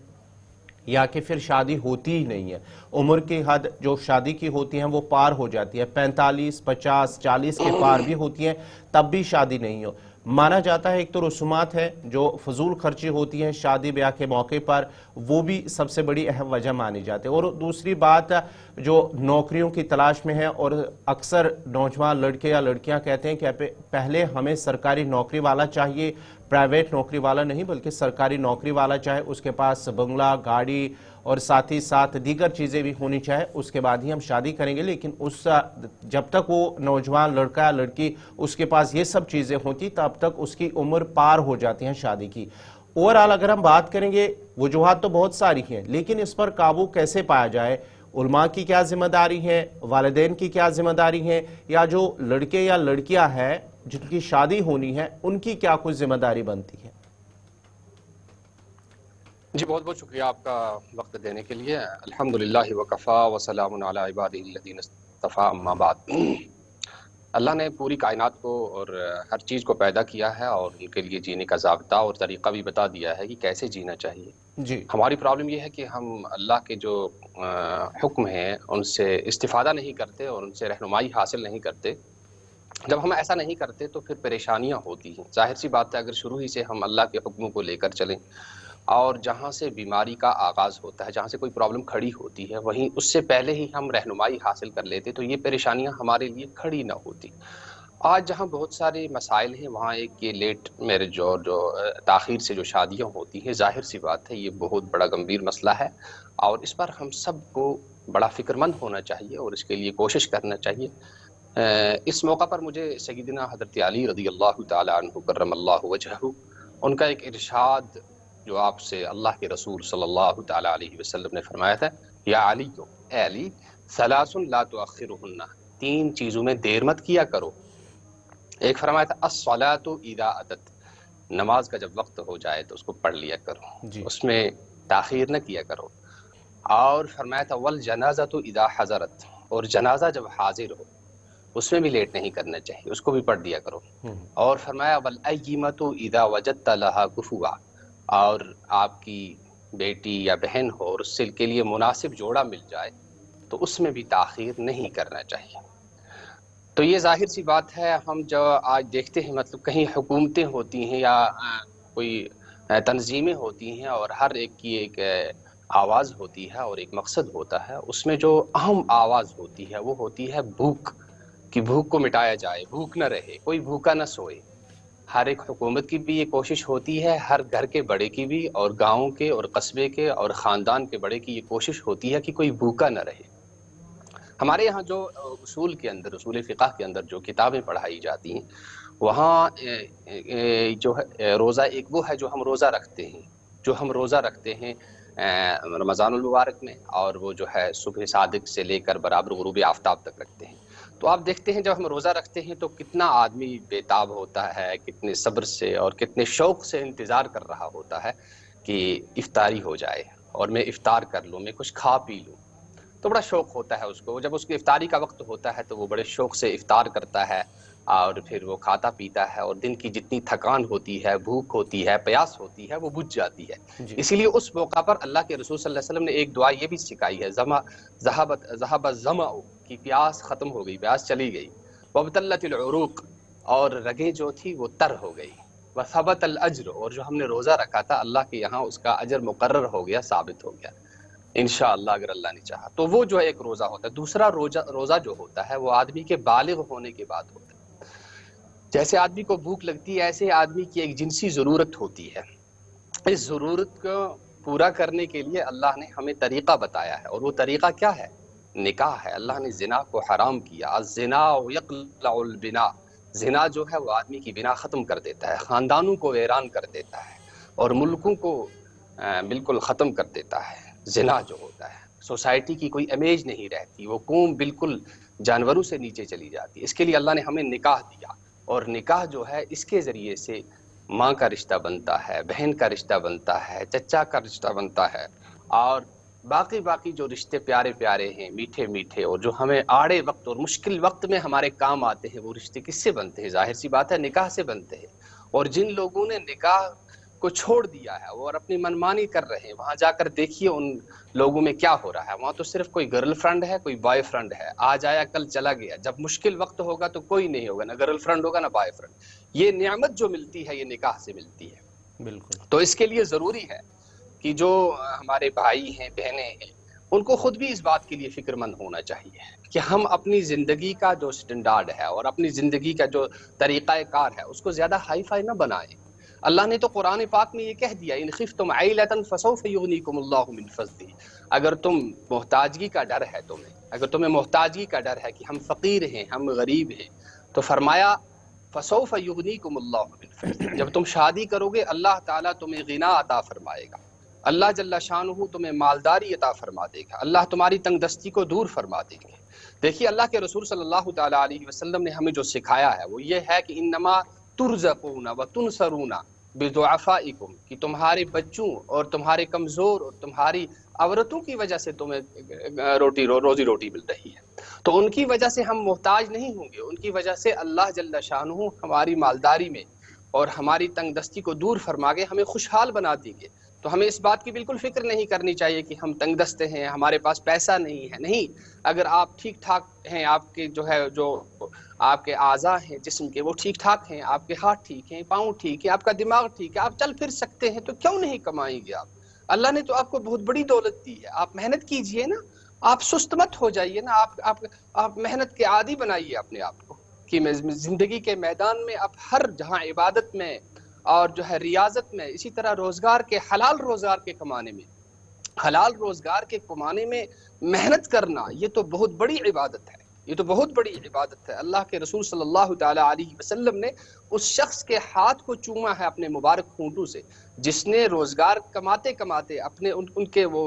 या कि फिर शादी होती ही नहीं है। उम्र की हद जो शादी की होती है वो पार हो जाती है, 45, 50, 40 के पार भी होती हैं, तब भी शादी नहीं हो माना जाता है। एक तो रसूमात है जो फजूल खर्ची होती हैं शादी ब्याह के मौके पर, वो भी सबसे बड़ी अहम वजह मानी जाती है। और दूसरी बात जो नौकरियों की तलाश में है और अक्सर नौजवान लड़के या लड़कियां कहते हैं कि पहले हमें सरकारी नौकरी वाला चाहिए, प्राइवेट नौकरी वाला नहीं बल्कि सरकारी नौकरी वाला चाहे, उसके पास बंगला, गाड़ी और साथ ही साथ दीगर चीज़ें भी होनी चाहे, उसके बाद ही हम शादी करेंगे। लेकिन उस जब तक वो नौजवान लड़का या लड़की उसके पास ये सब चीज़ें होती तब तक उसकी उम्र पार हो जाती है शादी की। ओवरऑल अगर हम बात करेंगे वजूहात तो बहुत सारी हैं, लेकिन इस पर काबू कैसे पाया जाए? उलमा की क्या जिम्मेदारी है, वालिदैन की क्या जिम्मेदारी है, या जो लड़के या लड़कियां हैं जिनकी शादी होनी है उनकी क्या कुछ जिम्मेदारी बनती है? जी बहुत बहुत शुक्रिया आपका वक्त देने के लिए। अल्हम्दुलिल्लाह वकफ़ा वसलामुन अला इबादिहिल्लज़ीना इस्तफ़ा अम्मा बाद। अल्लाह ने पूरी कायनात को और हर चीज़ को पैदा किया है और उनके लिए जीने का ज़ाब्ता और तरीक़ा भी बता दिया है कि कैसे जीना चाहिए। जी हमारी प्रॉब्लम ये है कि हम अल्लाह के जो हुक्म हैं उनसे इस्तिफ़ादा नहीं करते और उनसे रहनुमाई हासिल नहीं करते। जब हम ऐसा नहीं करते तो फिर परेशानियाँ होती हैं। जाहिर सी बात है, अगर शुरू ही से हम अल्लाह के हुक्मों को लेकर चलें और जहाँ से बीमारी का आगाज़ होता है, जहाँ से कोई प्रॉब्लम खड़ी होती है, वहीं उससे पहले ही हम रहनुमाई हासिल कर लेते तो ये परेशानियाँ हमारे लिए खड़ी ना होती। आज जहाँ बहुत सारे मसाइल हैं वहाँ एक ये लेट मैरिज और जो ताख़ीर से जो शादियाँ होती हैं, ज़ाहिर सी बात है ये बहुत बड़ा गंभीर मसला है और इस पर हम सबको बड़ा फ़िक्रमंद होना चाहिए और इसके लिए कोशिश करना चाहिए। इस मौका पर मुझे सय्यदना हज़रत अली रज़ियल्लाहु ताला अन्हु करमल्लाहु वजहहु उनका एक इरशाद जो आपसे अल्लाह के रसूल सल्लल्लाहु ताला अलैहि वसल्लम ने फरमाया था, या अली ए अली सलासुन ला तुअख्खिरुहुन्ना, 3 चीज़ों में देर मत किया करो। एक फरमाया था अस्सलातु इज़ा अतत, नमाज का जब वक्त हो जाए तो उसको पढ़ लिया करो, उसमें ताख़ीर न किया करो। और फरमाया था वल जनाज़तु इज़ा हज़रत, और जनाजा जब हाजिर हो उसमें भी लेट नहीं करना चाहिए, उसको भी पढ़ दिया करो। और फरमाया वल अय्यिमतु इज़ा वजदत लहा कुफुआ, और आपकी बेटी या बहन हो और उससे के लिए मुनासिब जोड़ा मिल जाए तो उसमें भी ताख़ीर नहीं करना चाहिए। तो ये जाहिर सी बात है, हम जो आज देखते हैं मतलब कहीं हुकूमतें होती हैं या कोई तंजीमें होती हैं और हर एक की एक आवाज़ होती है और एक मकसद होता है, उसमें जो अहम आवाज़ होती है वो होती है भूख, कि भूख को मिटाया जाए, भूख न रहे, कोई भूखा न सोए। हर एक हुकूमत की भी ये कोशिश होती है, हर घर के बड़े की भी, और गाँव के और कस्बे के और ख़ानदान के बड़े की ये कोशिश होती है कि कोई भूखा न रहे। हमारे यहाँ जो उसूल के अंदर, उसूल फ़िक़ह के अंदर जो किताबें पढ़ाई जाती हैं, वहाँ जो है रोज़ा एक वो है जो हम रोज़ा रखते हैं रमज़ानुल मुबारक में, और वो जो है सुबह सादिक से लेकर बराबर गुरूब आफ्ताब तक रखते हैं। तो आप देखते हैं जब हम रोज़ा रखते हैं तो कितना आदमी बेताब होता है, कितने सब्र से और कितने शौक़ से इंतज़ार कर रहा होता है कि इफ्तारी हो जाए और मैं इफ्तार कर लूँ, मैं कुछ खा पी लूँ। तो बड़ा शौक़ होता है उसको। जब उसकी इफ्तारी का वक्त होता है तो वो बड़े शौक़ से इफ्तार करता है और फिर वो खाता पीता है, और दिन की जितनी थकान होती है, भूख होती है, प्यास होती है, वो बुझ जाती है। इसीलिए उस मौका पर अल्लाह के रसूल सल्लल्लाहु अलैहि वसल्लम ने एक दुआ ये भी सिखाई है, ज़हब ज़माउ, कि प्यास ख़त्म हो गई, प्यास चली गई। वबतल्लतिल उरूक़, और रगें जो थी वो तर हो गई। वसबतल अज्र, और जो हमने रोज़ा रखा था अल्लाह के यहाँ उसका अजर मुकर्रर हो गया, साबित हो गया इंशाअल्लाह, अगर अल्लाह ने चाहा। तो वो जो एक रोज़ा होता है। दूसरा रोज़ा जो होता है वो आदमी के बालिग होने के बाद होता है। जैसे आदमी को भूख लगती है, ऐसे आदमी की एक जिनसी ज़रूरत होती है। इस ज़रूरत को पूरा करने के लिए अल्लाह ने हमें तरीक़ा बताया है, और वो तरीक़ा क्या है? निकाह है। अल्लाह ने ज़िना को हराम किया। अज़्ज़िना यक़लउल बिना, ज़िना जो है वो आदमी की बिना ख़त्म कर देता है, ख़ानदानों को वीरान कर देता है और मुल्कों को बिल्कुल ख़त्म कर देता है। ज़िना जो होता है, सोसाइटी की कोई इमेज नहीं रहती, वो कौम बिल्कुल जानवरों से नीचे चली जाती है। इसके लिए अल्लाह ने हमें निकाह दिया, और निकाह जो है इसके ज़रिए से माँ का रिश्ता बनता है, बहन का रिश्ता बनता है, चचा का रिश्ता बनता है, और बाकी जो रिश्ते प्यारे प्यारे हैं, मीठे मीठे, और जो हमें आड़े वक्त और मुश्किल वक्त में हमारे काम आते हैं, वो रिश्ते किससे बनते हैं? जाहिर सी बात है, निकाह से बनते हैं। और जिन लोगों ने निकाह को छोड़ दिया है वो और अपनी मनमानी कर रहे हैं, वहाँ जाकर देखिए उन लोगों में क्या हो रहा है। वहाँ तो सिर्फ कोई गर्लफ्रेंड है, कोई बॉयफ्रेंड है, आज आया कल चला गया। जब मुश्किल वक्त होगा तो कोई नहीं होगा, ना गर्लफ्रेंड होगा ना बॉयफ्रेंड। ये नियामत जो मिलती है ये निकाह से मिलती है। बिल्कुल। तो इसके लिए ज़रूरी है कि जो हमारे भाई हैं, बहनें हैं, उनको खुद भी इस बात के लिए फिक्रमंद होना चाहिए कि हम अपनी ज़िंदगी का जो स्टैंडर्ड है और अपनी ज़िंदगी का जो तरीक़ाकार है उसको ज़्यादा हाई फाई ना बनाएं। अल्लाह ने तो कुरान पाक में ये कह दिया, इन खिफ्तुम आइलतन फसौफ युगनीकुमुल्लाहु मिन फज़लिही, अगर तुम मोहताजगी का डर है तुम्हें, अगर तुम्हें मोहताजगी का डर है कि हम फ़कीर हैं, हम गरीब हैं, तो फरमाया फसौफ युगनीकुमुल्लाहु मिन फज़लिही, जब तुम शादी करोगे अल्लाह ताला तुम्हें गिना अता फरमाएगा, अल्लाह जल्ला शानुहु तुम्हें मालदारी अता फरमा देगा, अल्लाह तुम्हारी तंगदस्ती को दूर फरमा देंगे। देखिए अल्लाह के रसूल सल्लल्लाहु ताला अलैहि वसल्लम ने हमें जो सिखाया है वो ये है कि इन्नमा तुरज़क़ूना व तुनसरूना बिदुअफ़ाइकुम, कि तुम्हारे बच्चों और तुम्हारे कमज़ोर और तुम्हारी औरतों की वजह से तुम्हें रोज़ी रोटी मिल रही है। तो उनकी वजह से हम मोहताज नहीं होंगे, उनकी वजह से अल्लाह जल्ला शानुहु हमारी मालदारी में और हमारी तंगदस्ती को दूर फरमा के हमें खुशहाल बना देंगे। तो हमें इस बात की बिल्कुल फिक्र नहीं करनी चाहिए कि हम तंगदस्त हैं, हमारे पास पैसा नहीं है। नहीं, अगर आप ठीक ठाक हैं, आपके जो आपके आज़ा हैं जिस्म के वो ठीक ठाक हैं, आपके हाथ ठीक हैं, पाँव ठीक है, आपका दिमाग ठीक है, आप चल फिर सकते हैं, तो क्यों नहीं कमाएंगे आप? अल्लाह ने तो आपको बहुत बड़ी दौलत दी है, आप मेहनत कीजिए ना, आप सुस्त मत हो जाइए ना, आप मेहनत के आदी बनाइए अपने आप को कि जिंदगी के मैदान में आप हर जहाँ इबादत में और जो है रियाजत में, इसी तरह रोजगार के हलाल रोजगार के कमाने में, हलाल रोजगार के कमाने में मेहनत करना, ये तो बहुत बड़ी इबादत है, ये तो बहुत बड़ी इबादत है। अल्लाह के रसूल सल्लल्लाहु ताला अलैहि वसल्लम ने उस शख्स के हाथ को चूमा है अपने मुबारक होंठों से जिसने रोजगार कमाते कमाते अपने उनके वो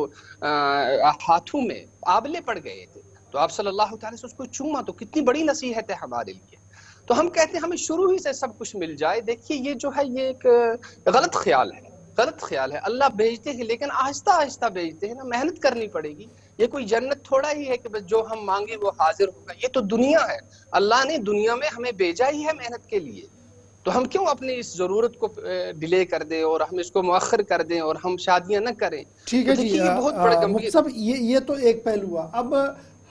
हाथों में आबले पड़ गए थे, तो आप सल्लल्लाहु ताला से उसको चूमा, तो कितनी बड़ी नसीहत है हमारे लिए। तो हम कहते हैं हमें शुरू ही से सब कुछ मिल जाए, देखिए ये जो है ये एक गलत ख्याल है। गलत ख्याल है। अल्लाह भेजते हैं लेकिन आहिस्ता आहिस्ता भेजते हैं ना, मेहनत करनी पड़ेगी। ये कोई जन्नत थोड़ा ही है कि बस जो हम मांगे वो हाजिर होगा। ये तो दुनिया है, अल्लाह ने दुनिया में हमें भेजा ही है मेहनत के लिए। तो हम क्यों अपनी इस जरूरत को डिले कर दें और हम इसको मुअख्खर कर दें और हम शादियां न करें। ठीक है तो जी, ये बहुत बड़ा गंभीर सब ये तो एक पहलू हुआ। अब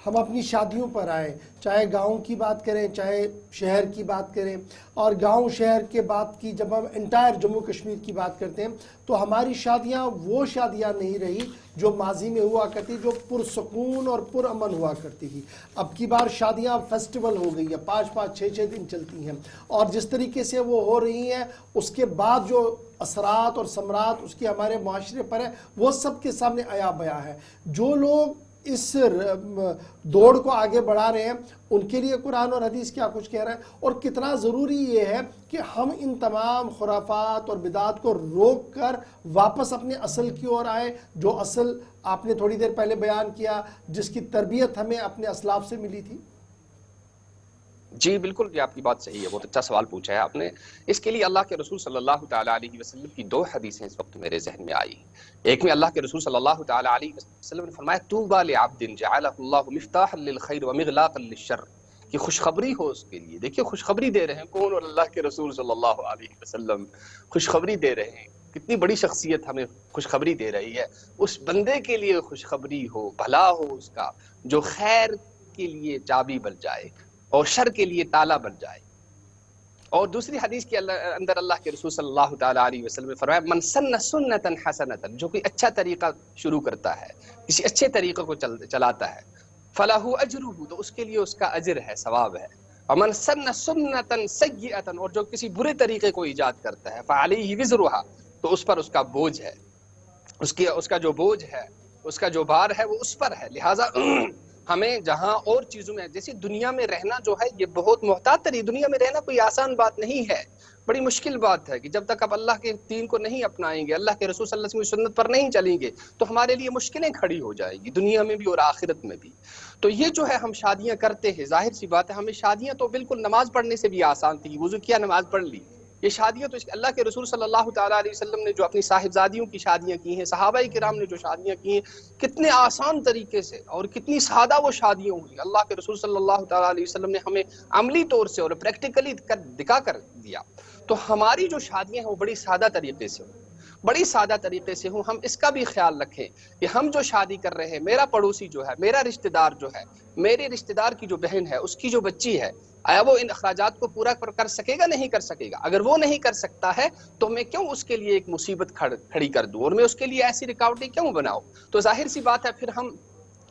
हम अपनी शादियों पर आए, चाहे गांव की बात करें चाहे शहर की बात करें, और गांव शहर के बात की जब हम इंटायर जम्मू कश्मीर की बात करते हैं तो हमारी शादियां वो शादियां नहीं रही जो माजी में हुआ करती, जो पुरसकून और पुरअमन हुआ करती थी। अब की बार शादियां फेस्टिवल हो गई है, 5-5, 6-6 दिन चलती हैं, और जिस तरीके से वो हो रही हैं उसके बाद जो असरात और समरात उसकी हमारे माशरे पर है वो सबके सामने आया बया है। जो लोग इस दौड़ को आगे बढ़ा रहे हैं उनके लिए कुरान और हदीस क्या कुछ कह रहा है, और कितना ज़रूरी ये है कि हम इन तमाम खुराफात और बिदात को रोक कर वापस अपने असल की ओर आए। जो असल आपने थोड़ी देर पहले बयान किया, जिसकी तरबियत हमें अपने असलाफ से मिली थी। जी बिल्कुल, ये आपकी बात सही है, बहुत अच्छा सवाल पूछा है आपने। इसके लिए अल्लाह के रसूल सल्लल्लाहु तआला अलैहि वसल्लम की 2 हदीसें इस वक्त मेरे जहन में आई। एक में अल्लाह के रसूल सल्लल्लाहु तआला अलैहि वसल्लम ने फरमाया, तूबा लिअब्दिन जअलहुल्लाहु मिफ्ताहन लिलखैर व मिग़लाक़न लिश्शर, कि खुशखबरी हो उसके लिए। देखिए खुशखबरी दे रहे हैं कौन? और अल्लाह के रसूल सल्लल्लाहु अलैहि वसल्लम खुशखबरी दे रहे हैं। कितनी बड़ी शख्सियत हमें खुशखबरी दे रही है। उस बंदे के लिए खुशखबरी हो, भला हो उसका, जो खैर के लिए चाबी बन जाए और शर के लिए ताला बन जाए। और दूसरी हदीस के अंदर अल्लाह के रसूल सल्लल्लाहु तआला अलैहि वसल्लम ने फरमाया, मन सन्ना सुन्नतन हसनतन, जो कोई अच्छा तरीका शुरू करता है, किसी अच्छे तरीके को चलाता है, फलाहु अजरुहु, तो उसके लिए उसका अजर है, सवाब है। और मन सन्ना सुन्नतन सय्यतन, और जो किसी बुरे तरीके को ईजाद करता है, फअलैहि विज़रुहा, तो उस पर उसका बोझ है, उसका जो बोझ है, उसका जो भार है वो उस पर है। लिहाजा हमें जहां और चीजों में, जैसे दुनिया में रहना जो है ये बहुत मोहतात तरी, दुनिया में रहना कोई आसान बात नहीं है, बड़ी मुश्किल बात है कि जब तक आप अल्लाह के दीन को नहीं अपनाएंगे, अल्लाह के रसूल सल्लल्लाहु अलैहि वसल्लम की सुन्नत पर नहीं चलेंगे, तो हमारे लिए मुश्किलें खड़ी हो जाएंगी दुनिया में भी और आखिरत में भी। तो ये जो है हम शादियां करते हैं, जाहिर सी बात है हमें शादियां तो बिल्कुल नमाज पढ़ने से भी आसान थी, वुज़ू किया नमाज पढ़ ली। ये शादियां तो अल्लाह के रसूल सल्लल्लाहु तआला अलैहि वसल्लम ने जो अपनी साहिबजादियों की शादियां की हैं, सहाबाए किराम ने जो शादियां की हैं, कितने आसान तरीके से और कितनी सादा वो शादियां हुई। अल्लाह के रसूल सल्लल्लाहु तआला अलैहि वसल्लम ने हमें अमली तौर से और प्रैक्टिकली दिखा कर दिया। तो हमारी जो शादियां हैं वो बड़ी सादा तरीके से हो, बड़ी सादा तरीके से हो। हम इसका भी ख्याल रखें कि हम जो शादी कर रहे हैं, मेरा पड़ोसी जो है, मेरा रिश्तेदार जो है, मेरे रिश्तेदार की जो बहन है, उसकी जो बच्ची है, आया वो इन अखराजात को पूरा कर सकेगा, नहीं कर सकेगा? अगर वो नहीं कर सकता है तो मैं क्यों उसके लिए एक मुसीबत खड़ी कर दूं और मैं उसके लिए ऐसी रुकावटें क्यों बनाऊं? तो जाहिर सी बात है फिर हम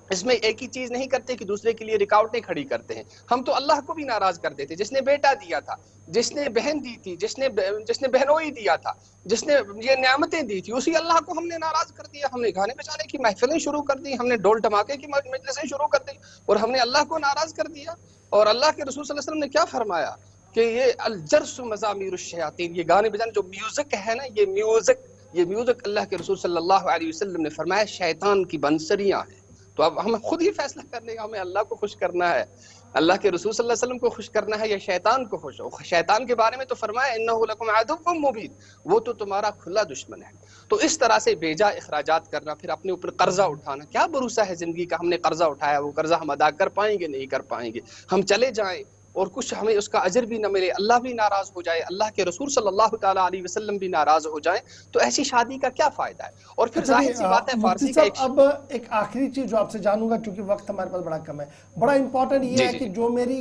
इसमें एक ही चीज नहीं करते कि दूसरे के लिए रुकावटें खड़ी करते हैं। हम तो अल्लाह को भी नाराज कर देते, जिसने बेटा दिया था, जिसने बहन दी थी, जिसने बहनोई दिया था, जिसने ये नेमतें दी थी, उसी अल्लाह को हमने नाराज कर दिया। हमने गाने बजाने की महफिलें शुरू कर दी, हमने ढोल धमाके की मजलिसें शुरू कर दी और हमने अल्लाह को नाराज कर दिया। और अल्लाह के रसूल सल्लल्लाहु अलैहि वसल्लम ने क्या फरमाया कि ये अलजर्सु मज़ामीरुश्शयातीन, ये गाने बजाने जो म्यूजिक है ना, ये म्यूजिक अल्लाह के रसूल सल्लल्लाहु अलैहि वसल्लम ने फरमाया शैतान की बंसरियां हैं। तो अब हम खुद ही फैसला करने का, हमें अल्लाह को खुश करना है, अल्लाह के रसूल सल्लल्लाहु अलैहि वसल्लम को खुश करना है या शैतान को खुश हो। शैतान के बारे में तो फरमाया इन्नहु लकुम अदुव्वुम मुबीन, वो तो तुम्हारा खुला दुश्मन है। तो इस तरह से बेजा इखराजात करना, फिर अपने ऊपर कर्जा उठाना, क्या भरोसा है जिंदगी का? हमने कर्जा उठाया, वो कर्जा हम अदा कर पाएंगे? नहीं कर पाएंगे। हम चले जाएं और कुछ हमें उसका अजर भी न मिले, अल्लाह भी नाराज हो जाए, अल्लाह के रसूल सल्लल्लाहु तआला अलैहि वसल्लम भी नाराज हो जाए, तो ऐसी शादी का क्या फायदा है? और फिर जाहिर सी बात है फारसी का अब एक आखिरी चीज जो आपसे जानूंगा, क्योंकि वक्त हमारे पास बड़ा कम है, बड़ा इंपॉर्टेंट ये है कि जो मेरी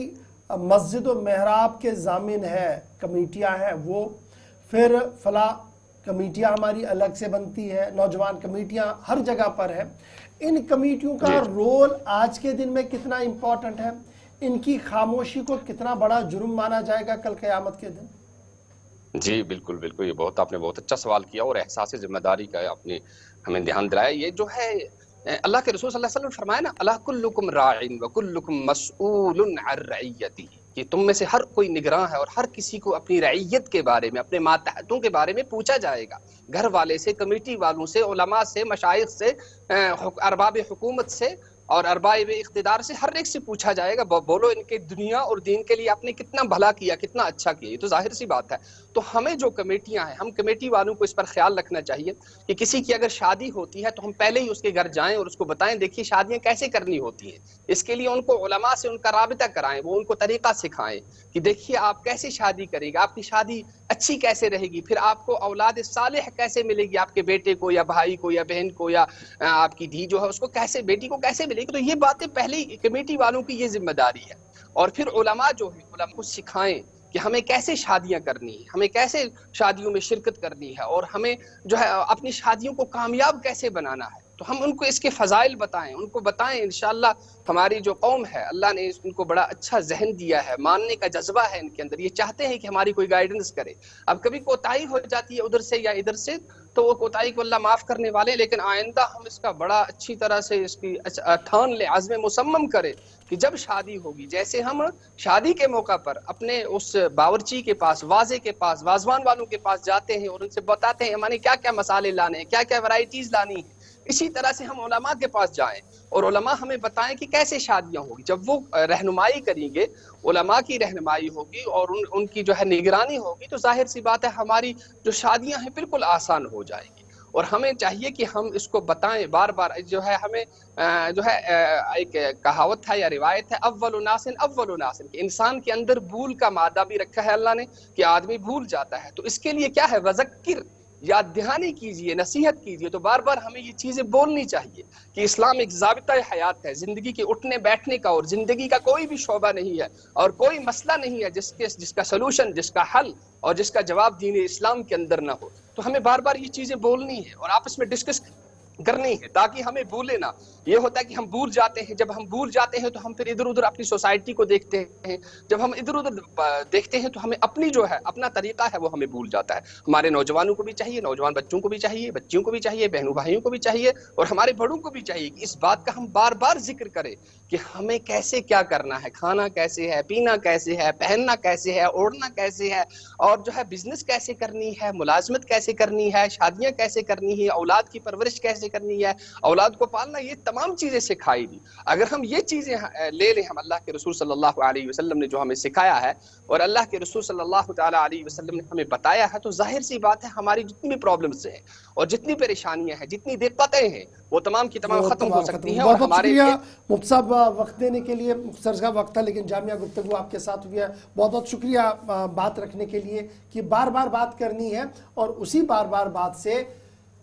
मस्जिद और मेहराब के जामिन है, कमेटियां हैं, वो फिर फला कमेटियां हमारी अलग से बनती है, नौजवान कमेटियां हर जगह पर है। इन कमेटियों का रोल आज के दिन में कितना इम्पोर्टेंट है? इनकी खामोशी को कितना बड़ा जुर्म माना जाएगा कल क़यामत के दिन? जी बिल्कुल बिल्कुल, ये आपने बहुत अच्छा सवाल किया और एहसास जिम्मेदारी का आपने हमें ध्यान दिलाया। ये जो है अल्लाह के रसूल सल्लल्लाहु अलैहि वसल्लम फरमाया ना, अला कुल्लुकुम राइन व कुल्लुकुम मसऊलुन अन रइयती, कि तुम में से हर कोई निगरान है और हर किसी को अपनी रइयत के बारे में, अपने मातहतों के बारे में पूछा जाएगा। घर वाले से, कमेटी वालों से, उलमा से, मशाइख से, अरबाब हुकूमत से, और अरबाब इख्तिदार से हर एक से पूछा जाएगा, बोलो इनके दुनिया और दीन के लिए आपने कितना भला किया, कितना अच्छा किया। ये तो जाहिर सी बात है। तो हमें जो कमेटियां हैं, हम कमेटी वालों को इस पर ख्याल रखना चाहिए कि किसी की अगर शादी होती है तो हम पहले ही उसके घर जाएं और उसको बताएं, देखिए शादियां कैसे करनी होती हैं। इसके लिए उनको उलमा से उनका राबिता कराएं, वो उनको तरीका सिखाएं कि देखिए आप कैसे शादी करेंगे, आपकी शादी अच्छी कैसे रहेगी, फिर आपको औलाद सालेह कैसे मिलेगी, आपके बेटे को या भाई को या बहन को या आपकी धी जो है उसको कैसे, बेटी को कैसे मिलेगी। तो ये बातें पहले ही कमेटी वालों की ये जिम्मेदारी है। और फिर उलमा जो है, उलमा को सिखाएं कि हमें कैसे शादियां करनी है, हमें कैसे शादियों में शिरकत करनी है और हमें जो है अपनी शादियों को कामयाब कैसे बनाना है। तो हम उनको इसके फजाइल बताएं, उनको बताएं। इंशाअल्लाह हमारी जो कौम है, अल्लाह ने उनको बड़ा अच्छा जहन दिया है, मानने का जज्बा है इनके अंदर, ये चाहते हैं कि हमारी कोई गाइडेंस करे। अब कभी कोताही हो जाती है उधर से या इधर से, तो वो कोताही को अल्लाह माफ करने वाले, लेकिन आइंदा हम इसका बड़ा अच्छी तरह से इसकी ठान ले, आज़म मुसम्मम करे कि जब शादी होगी, जैसे हम शादी के मौका पर अपने उस बावर्ची के पास, वाजे के पास, वाजवान वालों के पास जाते हैं और उनसे बताते हैं हमारे क्या क्या मसाले लाने हैं, क्या क्या वैरायटीज लानी है, इसी तरह से हम उलमा के पास जाएं और उलमा हमें बताएं कि कैसे शादियां होगी। जब वो रहनुमाई करेंगे, उलमा की रहनुमाई होगी और उनकी जो है निगरानी होगी, तो जाहिर सी बात है हमारी जो शादियां हैं बिल्कुल आसान हो जाएगी। और हमें चाहिए कि हम इसको बताएं बार बार। जो है हमें जो है एक कहावत है या रिवायत है, अव्वलु नासिन अव्वलु नासिन, कि इंसान के अंदर भूल का मादा भी रखा है अल्लाह ने, कि आदमी भूल जाता है। तो इसके लिए क्या है, वज़क्किर, याद दहानी कीजिए, नसीहत कीजिए। तो बार बार हमें ये चीजें बोलनी चाहिए कि इस्लाम एक ज़ाबिता हयात है, जिंदगी के उठने बैठने का, और जिंदगी का कोई भी शोबा नहीं है और कोई मसला नहीं है जिसका सलूशन, जिसका हल और जिसका जवाब दीन इस्लाम के अंदर ना हो। तो हमें बार बार ये चीजें बोलनी है और आपस में डिस्कस करनी है ताकि हमें भूले ना। ये होता है कि हम भूल जाते हैं, जब हम भूल जाते हैं तो हम फिर इधर उधर अपनी सोसाइटी को देखते हैं, जब हम इधर उधर देखते हैं तो हमें अपनी जो है अपना तरीका है वो हमें भूल जाता है। हमारे नौजवानों को भी चाहिए, नौजवान बच्चों को भी चाहिए, बच्चियों को भी चाहिए, बहनों भाइयों को भी चाहिए और हमारे बड़ों को भी चाहिए कि इस बात का हम बार बार जिक्र करें कि हमें कैसे क्या करना है, खाना कैसे है, पीना कैसे है, पहनना कैसे है, ओढ़ना कैसे है, और जो है बिजनेस कैसे करनी है, मुलाजमत कैसे करनी है, शादियां कैसे करनी है, औलाद की परवरिश कैसे करनी है, औलाद को पालना, ये तमाम चीजें सिखाई दी। अगर हम ये चीजें ले लें, हम अल्लाह के रसूल सल्लल्लाहु अलैहि वसल्लम ने जो हमें सिखाया है और अल्लाह के रसूल सल्लल्लाहु तआला अलैहि वसल्लम ने हमें बताया है, तो जाहिर सी बात है हमारी जितनी भी प्रॉब्लम्स हैं और जितनी परेशानियां हैं, जितनी दिक्कतें हैं, वो तमाम की तमाम खत्म हो सकती हैं। और हमारे मुफ्ती साहब वक्त देने के लिए, मुख्तसर का वक्त था लेकिन जामिया गुफ्तगू आपके साथ हुई है, बहुत बहुत शुक्रिया बात रखने के लिए कि बार बार बात करनी है और उसी बार बार बात से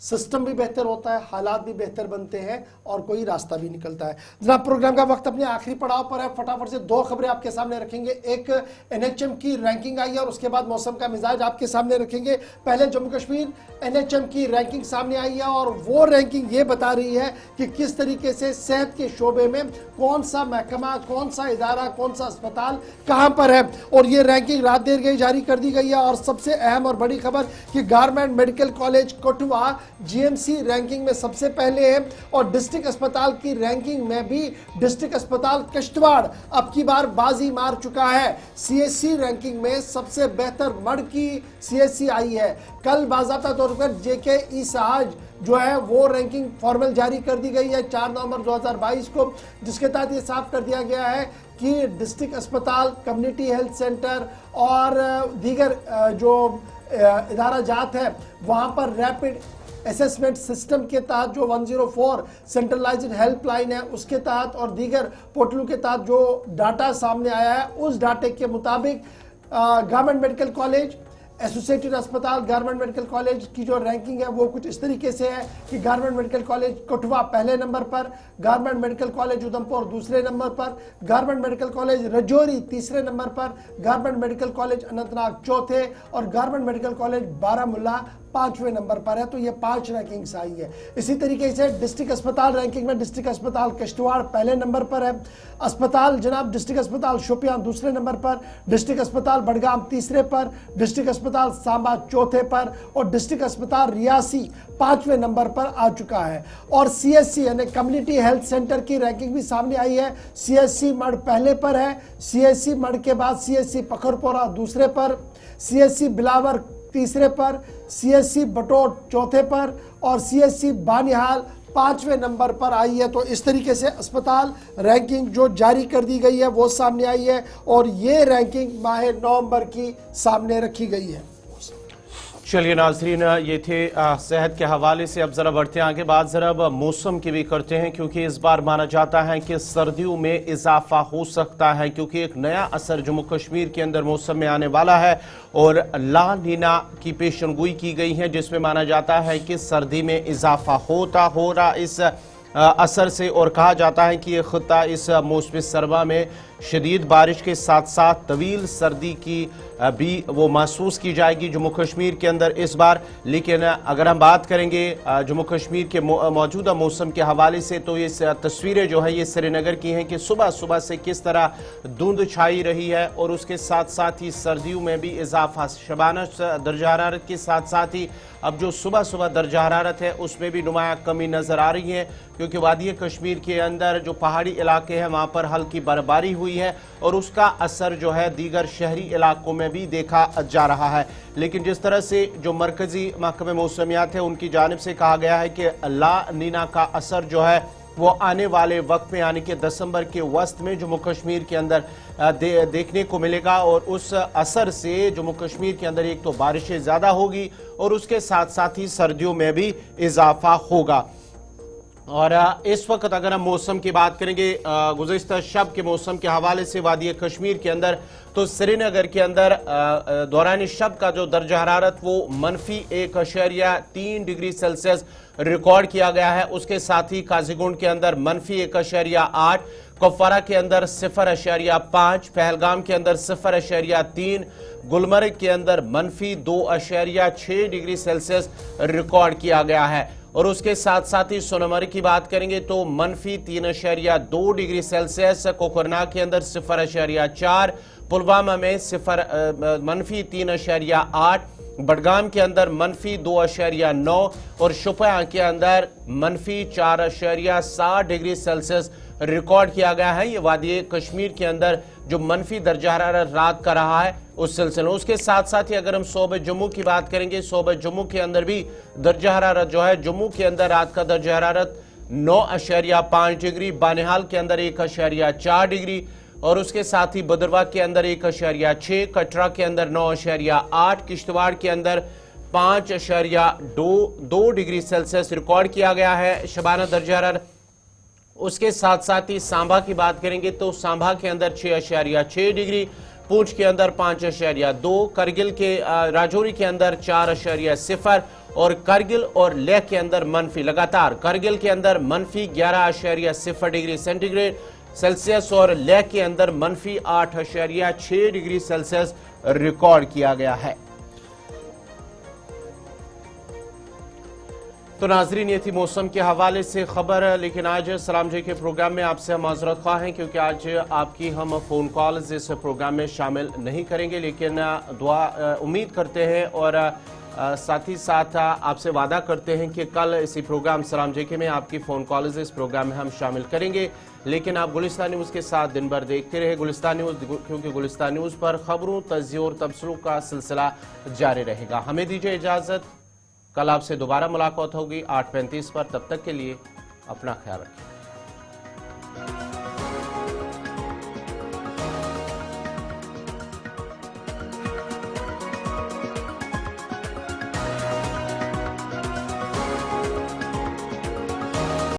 सिस्टम भी बेहतर होता है, हालात भी बेहतर बनते हैं और कोई रास्ता भी निकलता है। जनाब, प्रोग्राम का वक्त अपने आखिरी पड़ाव पर है, फटाफट से दो खबरें आपके सामने रखेंगे। एक NHM की रैंकिंग आई है और उसके बाद मौसम का मिजाज आपके सामने रखेंगे। पहले जम्मू कश्मीर NHM की रैंकिंग सामने आई है और वो रैंकिंग ये बता रही है कि किस तरीके से सेहत के शोबे में कौन सा महकमा, कौन सा इदारा, कौन सा अस्पताल कहाँ पर है, और ये रैंकिंग रात देर गई जारी कर दी गई है। और सबसे अहम और बड़ी खबर कि government medical college Kathua GMC ranking में सबसे पहले है और डिस्ट्रिक्ट अस्पताल की रैंकिंग में भी डिस्ट्रिक्ट अस्पताल किश्तवाड़ अब की बार बाजी मार चुका है। CHC रैंकिंग में सबसे बेहतर मर्ड की CHC आई है। कल बाज़ाब्ता तौर पर JK-E-SAHAJ जो है वो रैंकिंग फॉर्मल जारी कर दी गई है 4 नवंबर 2022 को, जिसके तहत ये साफ कर दिया गया है कि डिस्ट्रिक्ट अस्पताल, कम्युनिटी हेल्थ सेंटर और दीगर जो इदारा जात है वहाँ पर रैपिड असेसमेंट सिस्टम के तहत जो 104 सेंट्रलाइज्ड हेल्पलाइन है उसके तहत और दीगर पोर्टलों के तहत जो डाटा सामने आया है, उस डाटे के मुताबिक गवर्नमेंट मेडिकल कॉलेज, एसोसिएटेड अस्पताल, गवर्नमेंट मेडिकल कॉलेज की जो रैंकिंग है वो कुछ इस तरीके से है कि गवर्नमेंट मेडिकल कॉलेज कठुआ पहले नंबर पर, गवर्नमेंट मेडिकल कॉलेज उधमपुर दूसरे नंबर पर, गवर्नमेंट मेडिकल कॉलेज रजौरी तीसरे नंबर पर, गवर्नमेंट मेडिकल कॉलेज अनंतनाग चौथे और गवर्नमेंट मेडिकल कॉलेज बारामुल्ला 5वें नंबर पर है। तो ये 5 रैंकिंग्स आई है। इसी तरीके से डिस्ट्रिक्ट अस्पताल रैंकिंग में डिस्ट्रिक्ट अस्पताल किश्तवाड़ पहले नंबर पर है, अस्पताल जनाब डिस्ट्रिक्ट अस्पताल शोपियां दूसरे नंबर पर, डिस्ट्रिक्ट अस्पताल बडगाम तीसरे पर, डिस्ट्रिक्ट अस्पताल सांबा चौथे पर और डिस्ट्रिक्ट अस्पताल रियासी 5वें नंबर पर आ चुका है। और CHC यानी कम्युनिटी हेल्थ सेंटर की रैंकिंग भी सामने आई है। CHC मड पहले पर है, CHC मड के बाद CHC पखरपोरा दूसरे पर, CHC बिलावर तीसरे पर, CHC बटोट चौथे पर और CHC बानिहाल 5वें नंबर पर आई है। तो इस तरीके से अस्पताल रैंकिंग जो जारी कर दी गई है वो सामने आई है और ये रैंकिंग माह नवंबर की सामने रखी गई है। चलिए नाजरीन, ये थे सेहत के हवाले से। अब जरा बढ़ते हैं आगे, बात जरा अब मौसम की भी करते हैं, क्योंकि इस बार माना जाता है कि सर्दियों में इजाफा हो सकता है, क्योंकि एक नया असर जम्मू कश्मीर के अंदर मौसम में आने वाला है और ला नीना की पेशनगोई की गई है, जिसमें माना जाता है कि सर्दी में इजाफा हो रहा इस असर से। और कहा जाता है कि ये खित्ता इस मौसम सरमा में शदीद बारिश के साथ साथ तवील सर्दी की भी वो महसूस की जाएगी जम्मू कश्मीर के अंदर इस बार। लेकिन अगर हम बात करेंगे जम्मू कश्मीर के मौजूदा मौसम के हवाले से, तो ये तस्वीरें जो है ये श्रीनगर की हैं कि सुबह सुबह से किस तरह धुंध छाई रही है और उसके साथ साथ ही सर्दियों में भी इजाफा, शबाना दर्जा हरारत के साथ साथ ही अब जो सुबह सुबह दर्जा हरारत है उसमें भी नुमाया कमी नजर आ रही है, क्योंकि वादी कश्मीर के अंदर जो पहाड़ी इलाके हैं वहाँ पर हल्की बर्फबारी हुई है और उसका असर जो है दीगर शहरी इलाकों में भी देखा जा रहा है। लेकिन जिस तरह से जो मरकजी महकमे मौसमियात है उनकी जानिब से कहा गया है कि ला नीना का असर जो है वो आने वाले वक्त में यानी कि दिसंबर के वस्त में जम्मू कश्मीर के अंदर देखने को मिलेगा और उस असर से जम्मू कश्मीर के अंदर एक तो बारिशें ज़्यादा होगी और उसके साथ साथ ही सर्दियों में भी इजाफा होगा। और इस वक्त अगर हम मौसम की बात करेंगे गुज़िश्ता शब के मौसम के हवाले से वादी कश्मीर के अंदर, तो श्रीनगर के अंदर दौरान शब का जो दर्जा हरारत वो -1.3 डिग्री सेल्सियस रिकॉर्ड किया गया है। उसके साथ ही काजीगुंड के अंदर -1.8, कुपवारा के अंदर 0.5, पहलगाम के अंदर 0.3, गुलमर्ग के अंदर -2.6 डिग्री सेल्सियस रिकॉर्ड किया गया है। और उसके साथ साथ ही सोनमर्ग की बात करेंगे तो -3.2 डिग्री सेल्सियस, कोकरनाग के अंदर 0.4, पुलवामा में -3.8, बडगाम के अंदर -2.9 और शुपियां के अंदर -4.7 डिग्री सेल्सियस रिकॉर्ड किया गया है। ये वादी कश्मीर के अंदर जो मनफी दर्जा हरारत रात का रहा है उस सिलसिले में। उसके साथ साथ ही अगर हम सूबे जम्मू की बात करेंगे, सूबे जम्मू के अंदर भी दर्जा हरारत जो है, जम्मू के अंदर रात का दर्जा हरारत 9.5 डिग्री, बानिहाल के अंदर 1.4 डिग्री और उसके साथ ही भद्रवाह के अंदर 1.6, कटरा के अंदर 9.8, किश्तवाड़ के अंदर 5.2 डिग्री सेल्सियस रिकॉर्ड किया गया है शबाना दर्जा हरारत। उसके साथ साथ ही सांबा की बात करेंगे तो सांबा के अंदर 6.6 डिग्री, पूंछ के अंदर 5.2, करगिल के राजौरी के अंदर 4.0 और करगिल और लेह के अंदर मनफी, लगातार करगिल के अंदर -11.0 डिग्री सेल्सियस और लेह के अंदर -8.6 डिग्री सेल्सियस रिकॉर्ड किया गया है। तो नाजरीन, ये थी मौसम के हवाले से खबर। लेकिन आज सलाम जी के प्रोग्राम में आपसे हम माजरत ख्वाह हैं, क्योंकि आज आपकी हम फ़ोन कॉल्स इस प्रोग्राम में शामिल नहीं करेंगे, लेकिन उम्मीद करते हैं और साथ ही साथ आपसे वादा करते हैं कि कल इसी प्रोग्राम सलाम जी के में आपकी फ़ोन कॉल्स इस प्रोग्राम में हम शामिल करेंगे। लेकिन आप गुलिस्तान न्यूज़ के साथ दिन भर देखते रहे गुलिस्तान न्यूज़, क्योंकि गुलिस्तान न्यूज़ पर खबरों, तज्ज़िया और तबसरों का सिलसिला जारी रहेगा। हमें दीजिए इजाज़त, कल आपसे दोबारा मुलाकात होगी 8:35 पर। तब तक के लिए अपना ख्याल रखें।